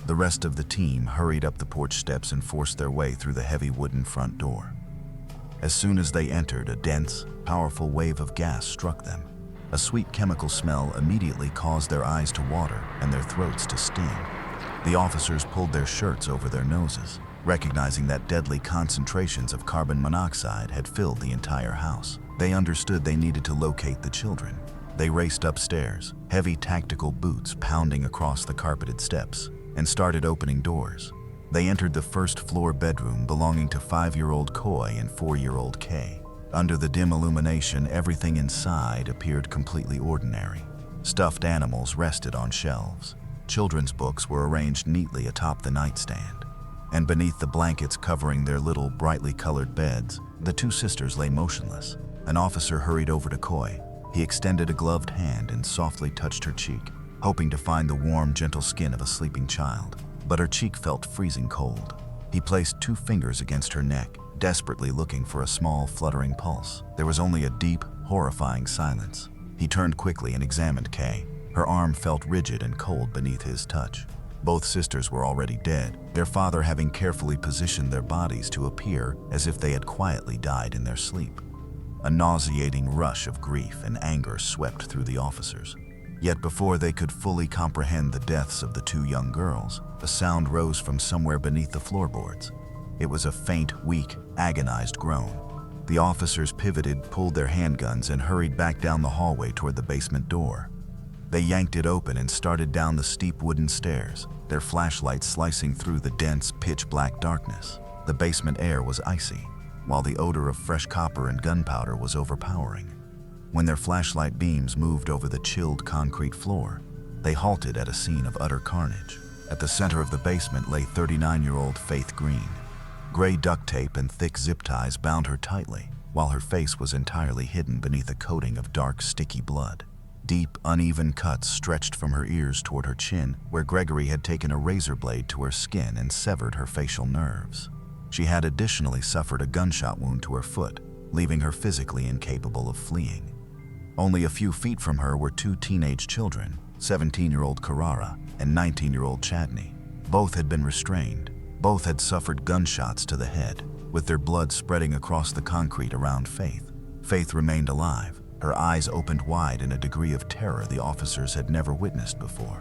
Speaker 1: The rest of the team hurried up the porch steps and forced their way through the heavy wooden front door. As soon as they entered, a dense, powerful wave of gas struck them. A sweet chemical smell immediately caused their eyes to water and their throats to sting. The officers pulled their shirts over their noses, recognizing that deadly concentrations of carbon monoxide had filled the entire house. They understood they needed to locate the children. They raced upstairs, heavy tactical boots pounding across the carpeted steps, and started opening doors. They entered the first-floor bedroom belonging to 5-year-old Coy and 4-year-old Kay. Under the dim illumination, everything inside appeared completely ordinary. Stuffed animals rested on shelves. Children's books were arranged neatly atop the nightstand. And beneath the blankets covering their little, brightly colored beds, the two sisters lay motionless. An officer hurried over to Coy. He extended a gloved hand and softly touched her cheek, hoping to find the warm, gentle skin of a sleeping child. But her cheek felt freezing cold. He placed 2 fingers against her neck, desperately looking for a small, fluttering pulse. There was only a deep, horrifying silence. He turned quickly and examined Kay. Her arm felt rigid and cold beneath his touch. Both sisters were already dead, their father having carefully positioned their bodies to appear as if they had quietly died in their sleep. A nauseating rush of grief and anger swept through the officers. Yet before they could fully comprehend the deaths of the 2 young girls, a sound rose from somewhere beneath the floorboards. It was a faint, weak, agonized groan. The officers pivoted, pulled their handguns, and hurried back down the hallway toward the basement door. They yanked it open and started down the steep wooden stairs, their flashlights slicing through the dense, pitch-black darkness. The basement air was icy, while the odor of fresh copper and gunpowder was overpowering. When their flashlight beams moved over the chilled concrete floor, they halted at a scene of utter carnage. At the center of the basement lay 39-year-old Faith Green. Gray duct tape and thick zip ties bound her tightly, while her face was entirely hidden beneath a coating of dark, sticky blood. Deep, uneven cuts stretched from her ears toward her chin, where Gregory had taken a razor blade to her skin and severed her facial nerves. She had additionally suffered a gunshot wound to her foot, leaving her physically incapable of fleeing. Only a few feet from her were 2 teenage children, 17-year-old Carrara and 19-year-old Chadney. Both had been restrained. Both had suffered gunshots to the head, with their blood spreading across the concrete around Faith. Faith remained alive, her eyes opened wide in a degree of terror the officers had never witnessed before.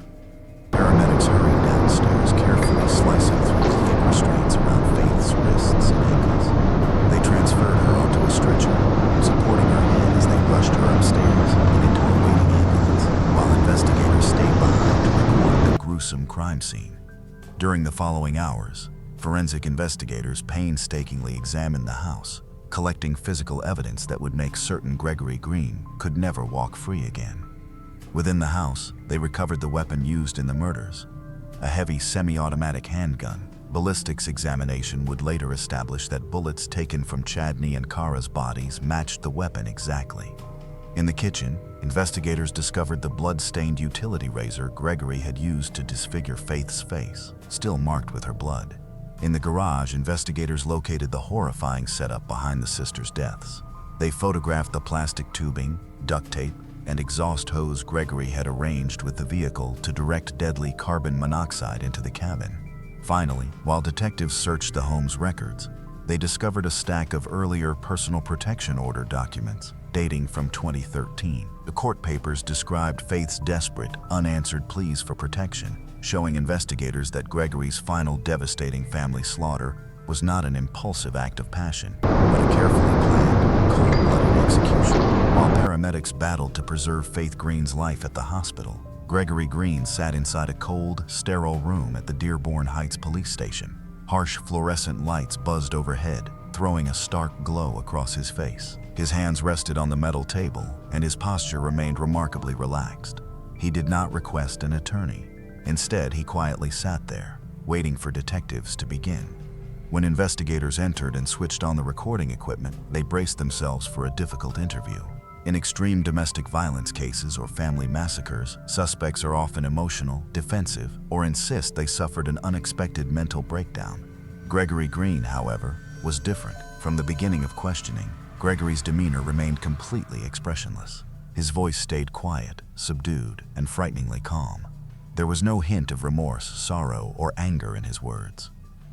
Speaker 1: Paramedics hurried downstairs, carefully slicing through the thick restraints around Faith's wrists and ankles. They transferred her onto a stretcher, supporting her head as they rushed her upstairs and into a waiting ambulance, while investigators stayed behind to record the gruesome crime scene. During the following hours, forensic investigators painstakingly examined the house, collecting physical evidence that would make certain Gregory Green could never walk free again. Within the house, they recovered the weapon used in the murders, a heavy semi-automatic handgun. Ballistics examination would later establish that bullets taken from Chadney and Kara's bodies matched the weapon exactly. In the kitchen, investigators discovered the blood-stained utility razor Gregory had used to disfigure Faith's face, still marked with her blood. In the garage, investigators located the horrifying setup behind the sisters' deaths. They photographed the plastic tubing, duct tape, and exhaust hose Gregory had arranged with the vehicle to direct deadly carbon monoxide into the cabin. Finally, while detectives searched the home's records, they discovered a stack of earlier personal protection order documents dating from 2013. The court papers described Faith's desperate, unanswered pleas for protection, showing investigators that Gregory's final devastating family slaughter was not an impulsive act of passion, but a carefully planned, cold-blooded execution. While paramedics battled to preserve Faith Green's life at the hospital, Gregory Green sat inside a cold, sterile room at the Dearborn Heights police station. Harsh fluorescent lights buzzed overhead, throwing a stark glow across his face. His hands rested on the metal table, and his posture remained remarkably relaxed. He did not request an attorney. Instead, he quietly sat there, waiting for detectives to begin. When investigators entered and switched on the recording equipment, they braced themselves for a difficult interview. In extreme domestic violence cases or family massacres, suspects are often emotional, defensive, or insist they suffered an unexpected mental breakdown. Gregory Green, however, was different. From the beginning of questioning, Gregory's demeanor remained completely expressionless. His voice stayed quiet, subdued, and frighteningly calm. There was no hint of remorse, sorrow, or anger in his words.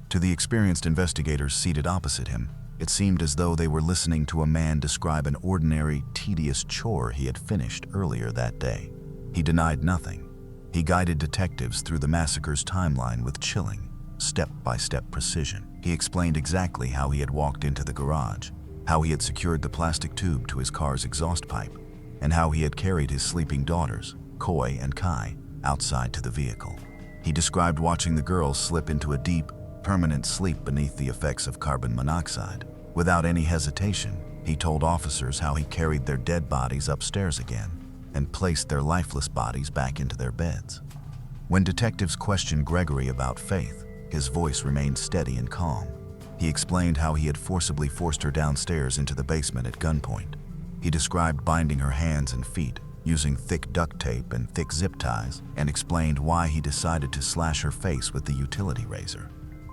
Speaker 1: To the experienced investigators seated opposite him, it seemed as though they were listening to a man describe an ordinary, tedious chore he had finished earlier that day. He denied nothing. He guided detectives through the massacre's timeline with chilling, step-by-step precision. He explained exactly how he had walked into the garage, how he had secured the plastic tube to his car's exhaust pipe, and how he had carried his sleeping daughters, Coy and Kai, outside to the vehicle. He described watching the girls slip into a deep, permanent sleep beneath the effects of carbon monoxide. Without any hesitation, he told officers how he carried their dead bodies upstairs again and placed their lifeless bodies back into their beds. When detectives questioned Gregory about Faith, his voice remained steady and calm. He explained how he had forcibly forced her downstairs into the basement at gunpoint. He described binding her hands and feet, using thick duct tape and thick zip ties, and explained why he decided to slash her face with the utility razor.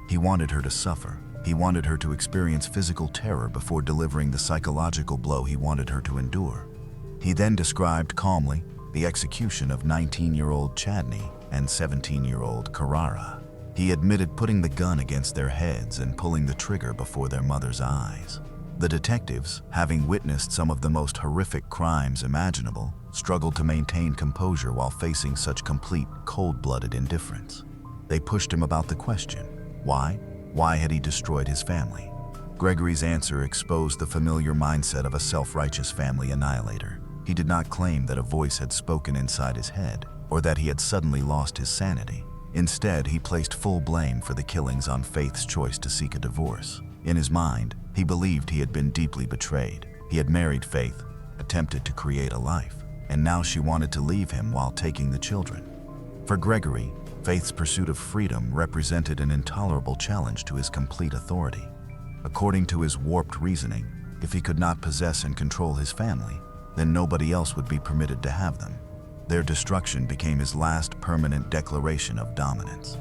Speaker 1: He wanted her to suffer. He wanted her to experience physical terror before delivering the psychological blow he wanted her to endure. He then described calmly the execution of 19-year-old Chadney and 17-year-old Carrara. He admitted putting the gun against their heads and pulling the trigger before their mother's eyes. The detectives, having witnessed some of the most horrific crimes imaginable, struggled to maintain composure while facing such complete, cold-blooded indifference. They pushed him about the question. Why? Why had he destroyed his family? Gregory's answer exposed the familiar mindset of a self-righteous family annihilator. He did not claim that a voice had spoken inside his head, or that he had suddenly lost his sanity. Instead, he placed full blame for the killings on Faith's choice to seek a divorce. In his mind, he believed he had been deeply betrayed. He had married Faith, attempted to create a life, and now she wanted to leave him while taking the children. For Gregory, Faith's pursuit of freedom represented an intolerable challenge to his complete authority. According to his warped reasoning, if he could not possess and control his family, then nobody else would be permitted to have them. Their destruction became his last permanent declaration of dominance.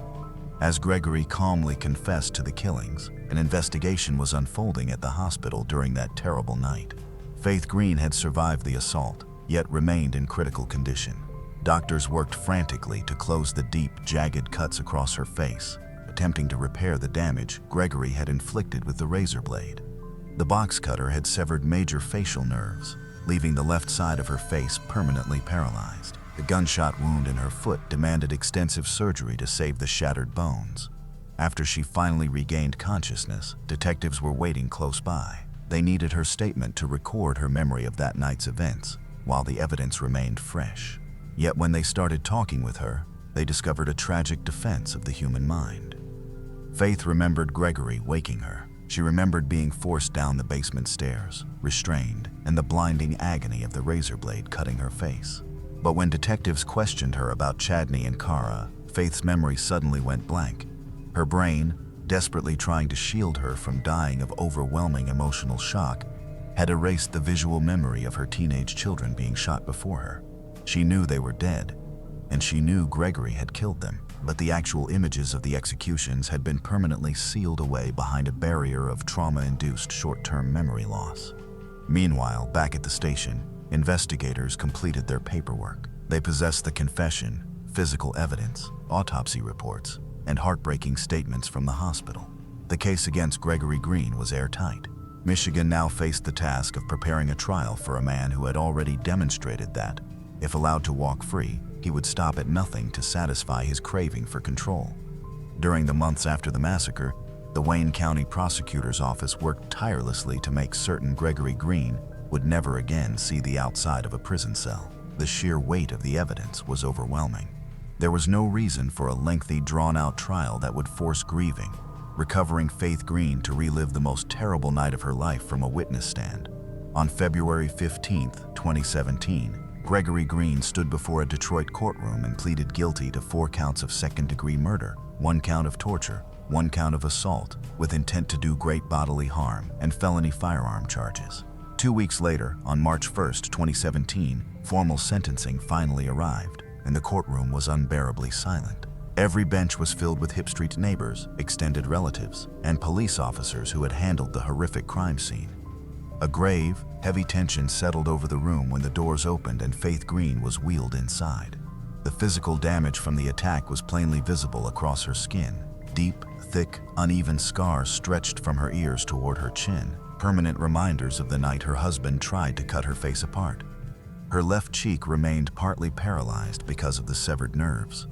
Speaker 1: As Gregory calmly confessed to the killings, an investigation was unfolding at the hospital during that terrible night. Faith Green had survived the assault, yet remained in critical condition. Doctors worked frantically to close the deep, jagged cuts across her face, attempting to repair the damage Gregory had inflicted with the razor blade. The box cutter had severed major facial nerves, leaving the left side of her face permanently paralyzed. The gunshot wound in her foot demanded extensive surgery to save the shattered bones. After she finally regained consciousness, detectives were waiting close by. They needed her statement to record her memory of that night's events, while the evidence remained fresh. Yet when they started talking with her, they discovered a tragic defense of the human mind. Faith remembered Gregory waking her. She remembered being forced down the basement stairs, restrained, and the blinding agony of the razor blade cutting her face. But when detectives questioned her about Chadney and Kara, Faith's memory suddenly went blank. Her brain, desperately trying to shield her from dying of overwhelming emotional shock, had erased the visual memory of her teenage children being shot before her. She knew they were dead, and she knew Gregory had killed them, but the actual images of the executions had been permanently sealed away behind a barrier of trauma-induced short-term memory loss. Meanwhile, back at the station, investigators completed their paperwork. They possessed the confession, physical evidence, autopsy reports, and heartbreaking statements from the hospital. The case against Gregory Green was airtight. Michigan now faced the task of preparing a trial for a man who had already demonstrated that, if allowed to walk free, he would stop at nothing to satisfy his craving for control. During the months after the massacre, the Wayne County Prosecutor's Office worked tirelessly to make certain Gregory Green would never again see the outside of a prison cell. The sheer weight of the evidence was overwhelming. There was no reason for a lengthy, drawn-out trial that would force grieving, recovering Faith Green to relive the most terrible night of her life from a witness stand. On February 15, 2017, Gregory Green stood before a Detroit courtroom and pleaded guilty to 4 counts of second-degree murder, 1 count of torture, 1 count of assault with intent to do great bodily harm, and felony firearm charges. 2 weeks later, on March 1, 2017, formal sentencing finally arrived, and the courtroom was unbearably silent. Every bench was filled with Hip Street neighbors, extended relatives, and police officers who had handled the horrific crime scene. A grave, heavy tension settled over the room when the doors opened and Faith Green was wheeled inside. The physical damage from the attack was plainly visible across her skin. Deep, thick, uneven scars stretched from her ears toward her chin, permanent reminders of the night her husband tried to cut her face apart. Her left cheek remained partly paralyzed because of the severed nerves.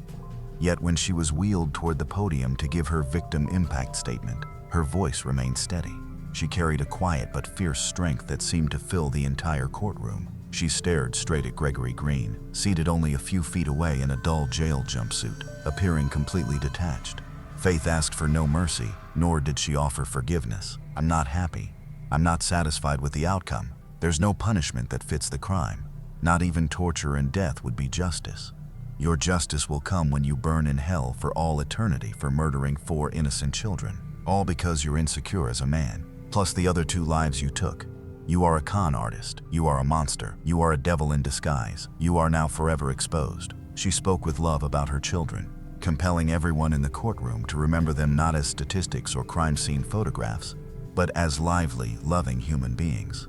Speaker 1: Yet when she was wheeled toward the podium to give her victim impact statement, her voice remained steady. She carried a quiet but fierce strength that seemed to fill the entire courtroom. She stared straight at Gregory Green, seated only a few feet away in a dull jail jumpsuit, appearing completely detached. Faith asked for no mercy, nor did she offer forgiveness. "I'm not happy. I'm not satisfied with the outcome. There's no punishment that fits the crime. Not even torture and death would be justice. Your justice will come when you burn in hell for all eternity for murdering 4 innocent children, all because you're insecure as a man. Plus the other 2 lives you took. You are a con artist. You are a monster. You are a devil in disguise. You are now forever exposed." She spoke with love about her children, compelling everyone in the courtroom to remember them not as statistics or crime scene photographs, but as lively, loving human beings.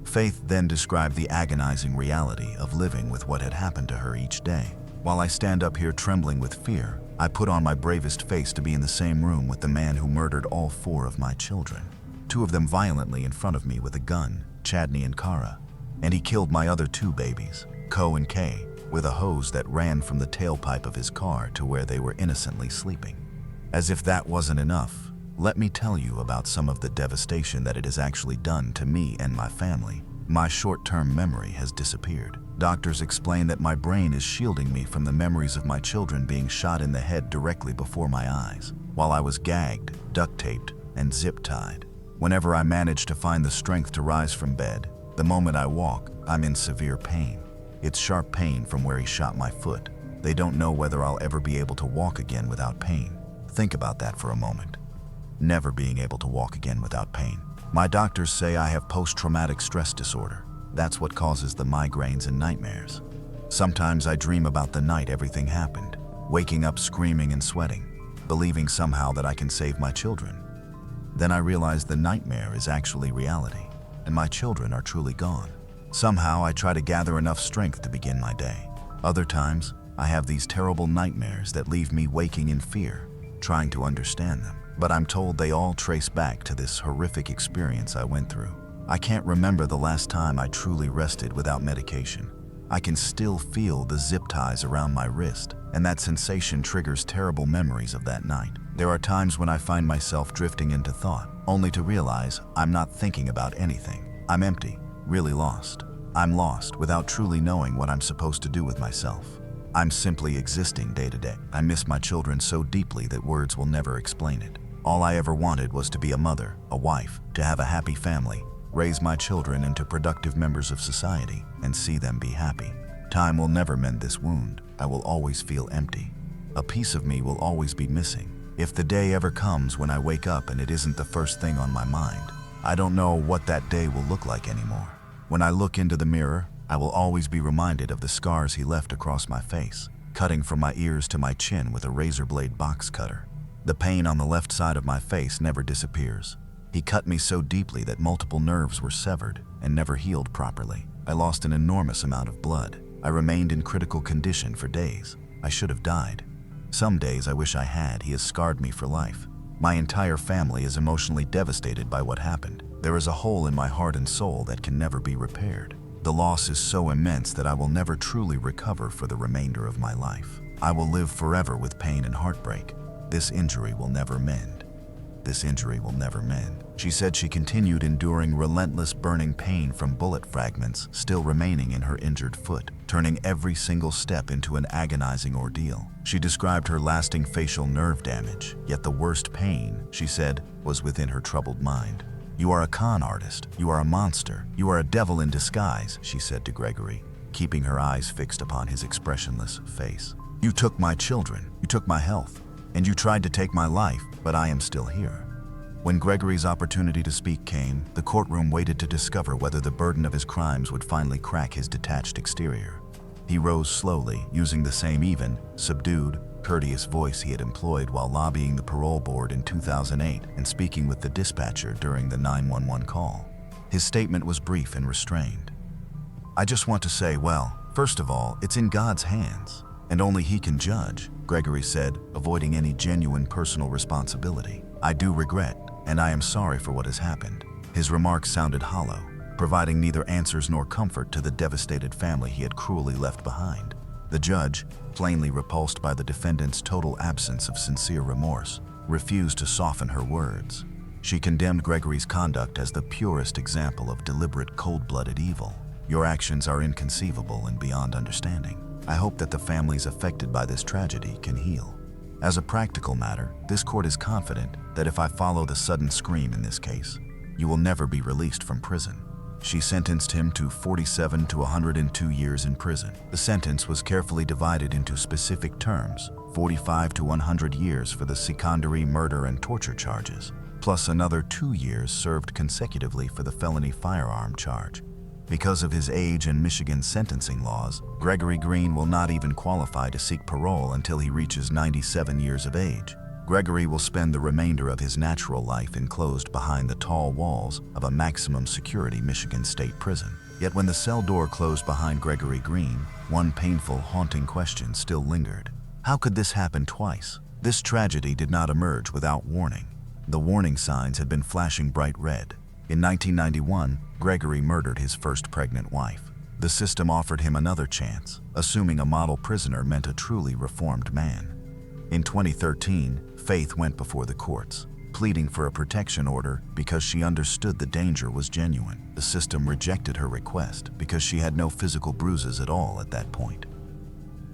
Speaker 1: Faith then described the agonizing reality of living with what had happened to her each day. "While I stand up here trembling with fear, I put on my bravest face to be in the same room with the man who murdered all 4 of my children. 2 of them violently in front of me with a gun, Chadney and Kara, and he killed my other 2 babies, Ko and Kay, with a hose that ran from the tailpipe of his car to where they were innocently sleeping. As if that wasn't enough, let me tell you about some of the devastation that it has actually done to me and my family. My short-term memory has disappeared. Doctors explain that my brain is shielding me from the memories of my children being shot in the head directly before my eyes, while I was gagged, duct-taped, and zip-tied. Whenever I manage to find the strength to rise from bed, the moment I walk, I'm in severe pain. It's sharp pain from where he shot my foot. They don't know whether I'll ever be able to walk again without pain. Think about that for a moment. Never being able to walk again without pain. My doctors say I have post-traumatic stress disorder. That's what causes the migraines and nightmares. Sometimes I dream about the night everything happened, waking up screaming and sweating, believing somehow that I can save my children. Then I realize the nightmare is actually reality, and my children are truly gone. Somehow I try to gather enough strength to begin my day. Other times, I have these terrible nightmares that leave me waking in fear, trying to understand them. But I'm told they all trace back to this horrific experience I went through. I can't remember the last time I truly rested without medication. I can still feel the zip ties around my wrist, and that sensation triggers terrible memories of that night. There are times when I find myself drifting into thought, only to realize I'm not thinking about anything. I'm empty, really lost. I'm lost without truly knowing what I'm supposed to do with myself. I'm simply existing day to day. I miss my children so deeply that words will never explain it. All I ever wanted was to be a mother, a wife, to have a happy family, raise my children into productive members of society, and see them be happy. Time will never mend this wound. I will always feel empty. A piece of me will always be missing. If the day ever comes when I wake up and it isn't the first thing on my mind, I don't know what that day will look like anymore. When I look into the mirror, I will always be reminded of the scars he left across my face, cutting from my ears to my chin with a razor blade box cutter. The pain on the left side of my face never disappears. He cut me so deeply that multiple nerves were severed and never healed properly. I lost an enormous amount of blood. I remained in critical condition for days. I should have died. Some days I wish I had. He has scarred me for life. My entire family is emotionally devastated by what happened. There is a hole in my heart and soul that can never be repaired. The loss is so immense that I will never truly recover for the remainder of my life. I will live forever with pain and heartbreak. This injury will never mend. This injury will never mend. She said she continued enduring relentless burning pain from bullet fragments still remaining in her injured foot, turning every single step into an agonizing ordeal. She described her lasting facial nerve damage, yet the worst pain, she said, was within her troubled mind. "You are a con artist. You are a monster. You are a devil in disguise," she said to Gregory, keeping her eyes fixed upon his expressionless face. "You took my children, you took my health, and you tried to take my life, but I am still here." When Gregory's opportunity to speak came, the courtroom waited to discover whether the burden of his crimes would finally crack his detached exterior. He rose slowly, using the same even, subdued, courteous voice he had employed while lobbying the parole board in 2008 and speaking with the dispatcher during the 911 call. His statement was brief and restrained. "I just want to say, well, first of all, it's in God's hands, and only He can judge," Gregory said, avoiding any genuine personal responsibility. "I do regret, and I am sorry for what has happened." His remarks sounded hollow, providing neither answers nor comfort to the devastated family he had cruelly left behind. The judge, plainly repulsed by the defendant's total absence of sincere remorse, refused to soften her words. She condemned Gregory's conduct as the purest example of deliberate, cold-blooded evil. "Your actions are inconceivable and beyond understanding. I hope that the families affected by this tragedy can heal. As a practical matter, this court is confident that if I follow the sudden scream in this case, you will never be released from prison." She sentenced him to 47 to 102 years in prison. The sentence was carefully divided into specific terms: 45 to 100 years for the secondary murder and torture charges, plus another 2 years served consecutively for the felony firearm charge. Because of his age and Michigan's sentencing laws, Gregory Green will not even qualify to seek parole until he reaches 97 years of age. Gregory will spend the remainder of his natural life enclosed behind the tall walls of a maximum security Michigan state prison. Yet when the cell door closed behind Gregory Green, one painful, haunting question still lingered. How could this happen twice? This tragedy did not emerge without warning. The warning signs had been flashing bright red. In 1991, Gregory murdered his first pregnant wife. The system offered him another chance, assuming a model prisoner meant a truly reformed man. In 2013, Faith went before the courts, pleading for a protection order because she understood the danger was genuine. The system rejected her request because she had no physical bruises at all at that point.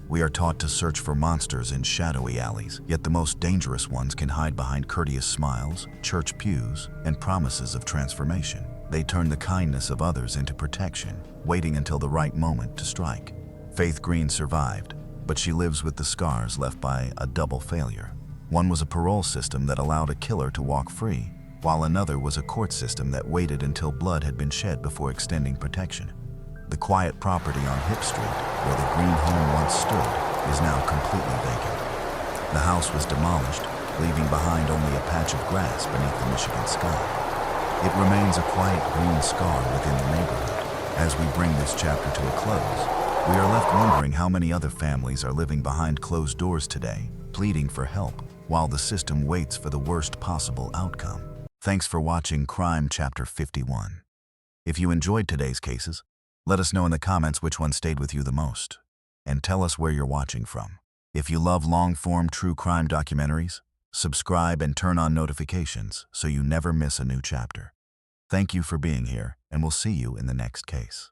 Speaker 1: We are taught to search for monsters in shadowy alleys, yet the most dangerous ones can hide behind courteous smiles, church pews, and promises of transformation. They turn the kindness of others into protection, waiting until the right moment to strike. Faith Green survived, but she lives with the scars left by a double failure. One was a parole system that allowed a killer to walk free, while another was a court system that waited until blood had been shed before extending protection. The quiet property on Hip Street, where the Green home once stood, is now completely vacant. The house was demolished, leaving behind only a patch of grass beneath the Michigan sky. It remains a quiet green scar within the neighborhood. As we bring this chapter to a close, we are left wondering how many other families are living behind closed doors today, pleading for help, while the system waits for the worst possible outcome. Thanks for watching Crime Chapter 51. If you enjoyed today's cases, let us know in the comments which one stayed with you the most, and tell us where you're watching from. If you love long-form true crime documentaries, subscribe and turn on notifications so you never miss a new chapter. Thank you for being here, and we'll see you in the next case.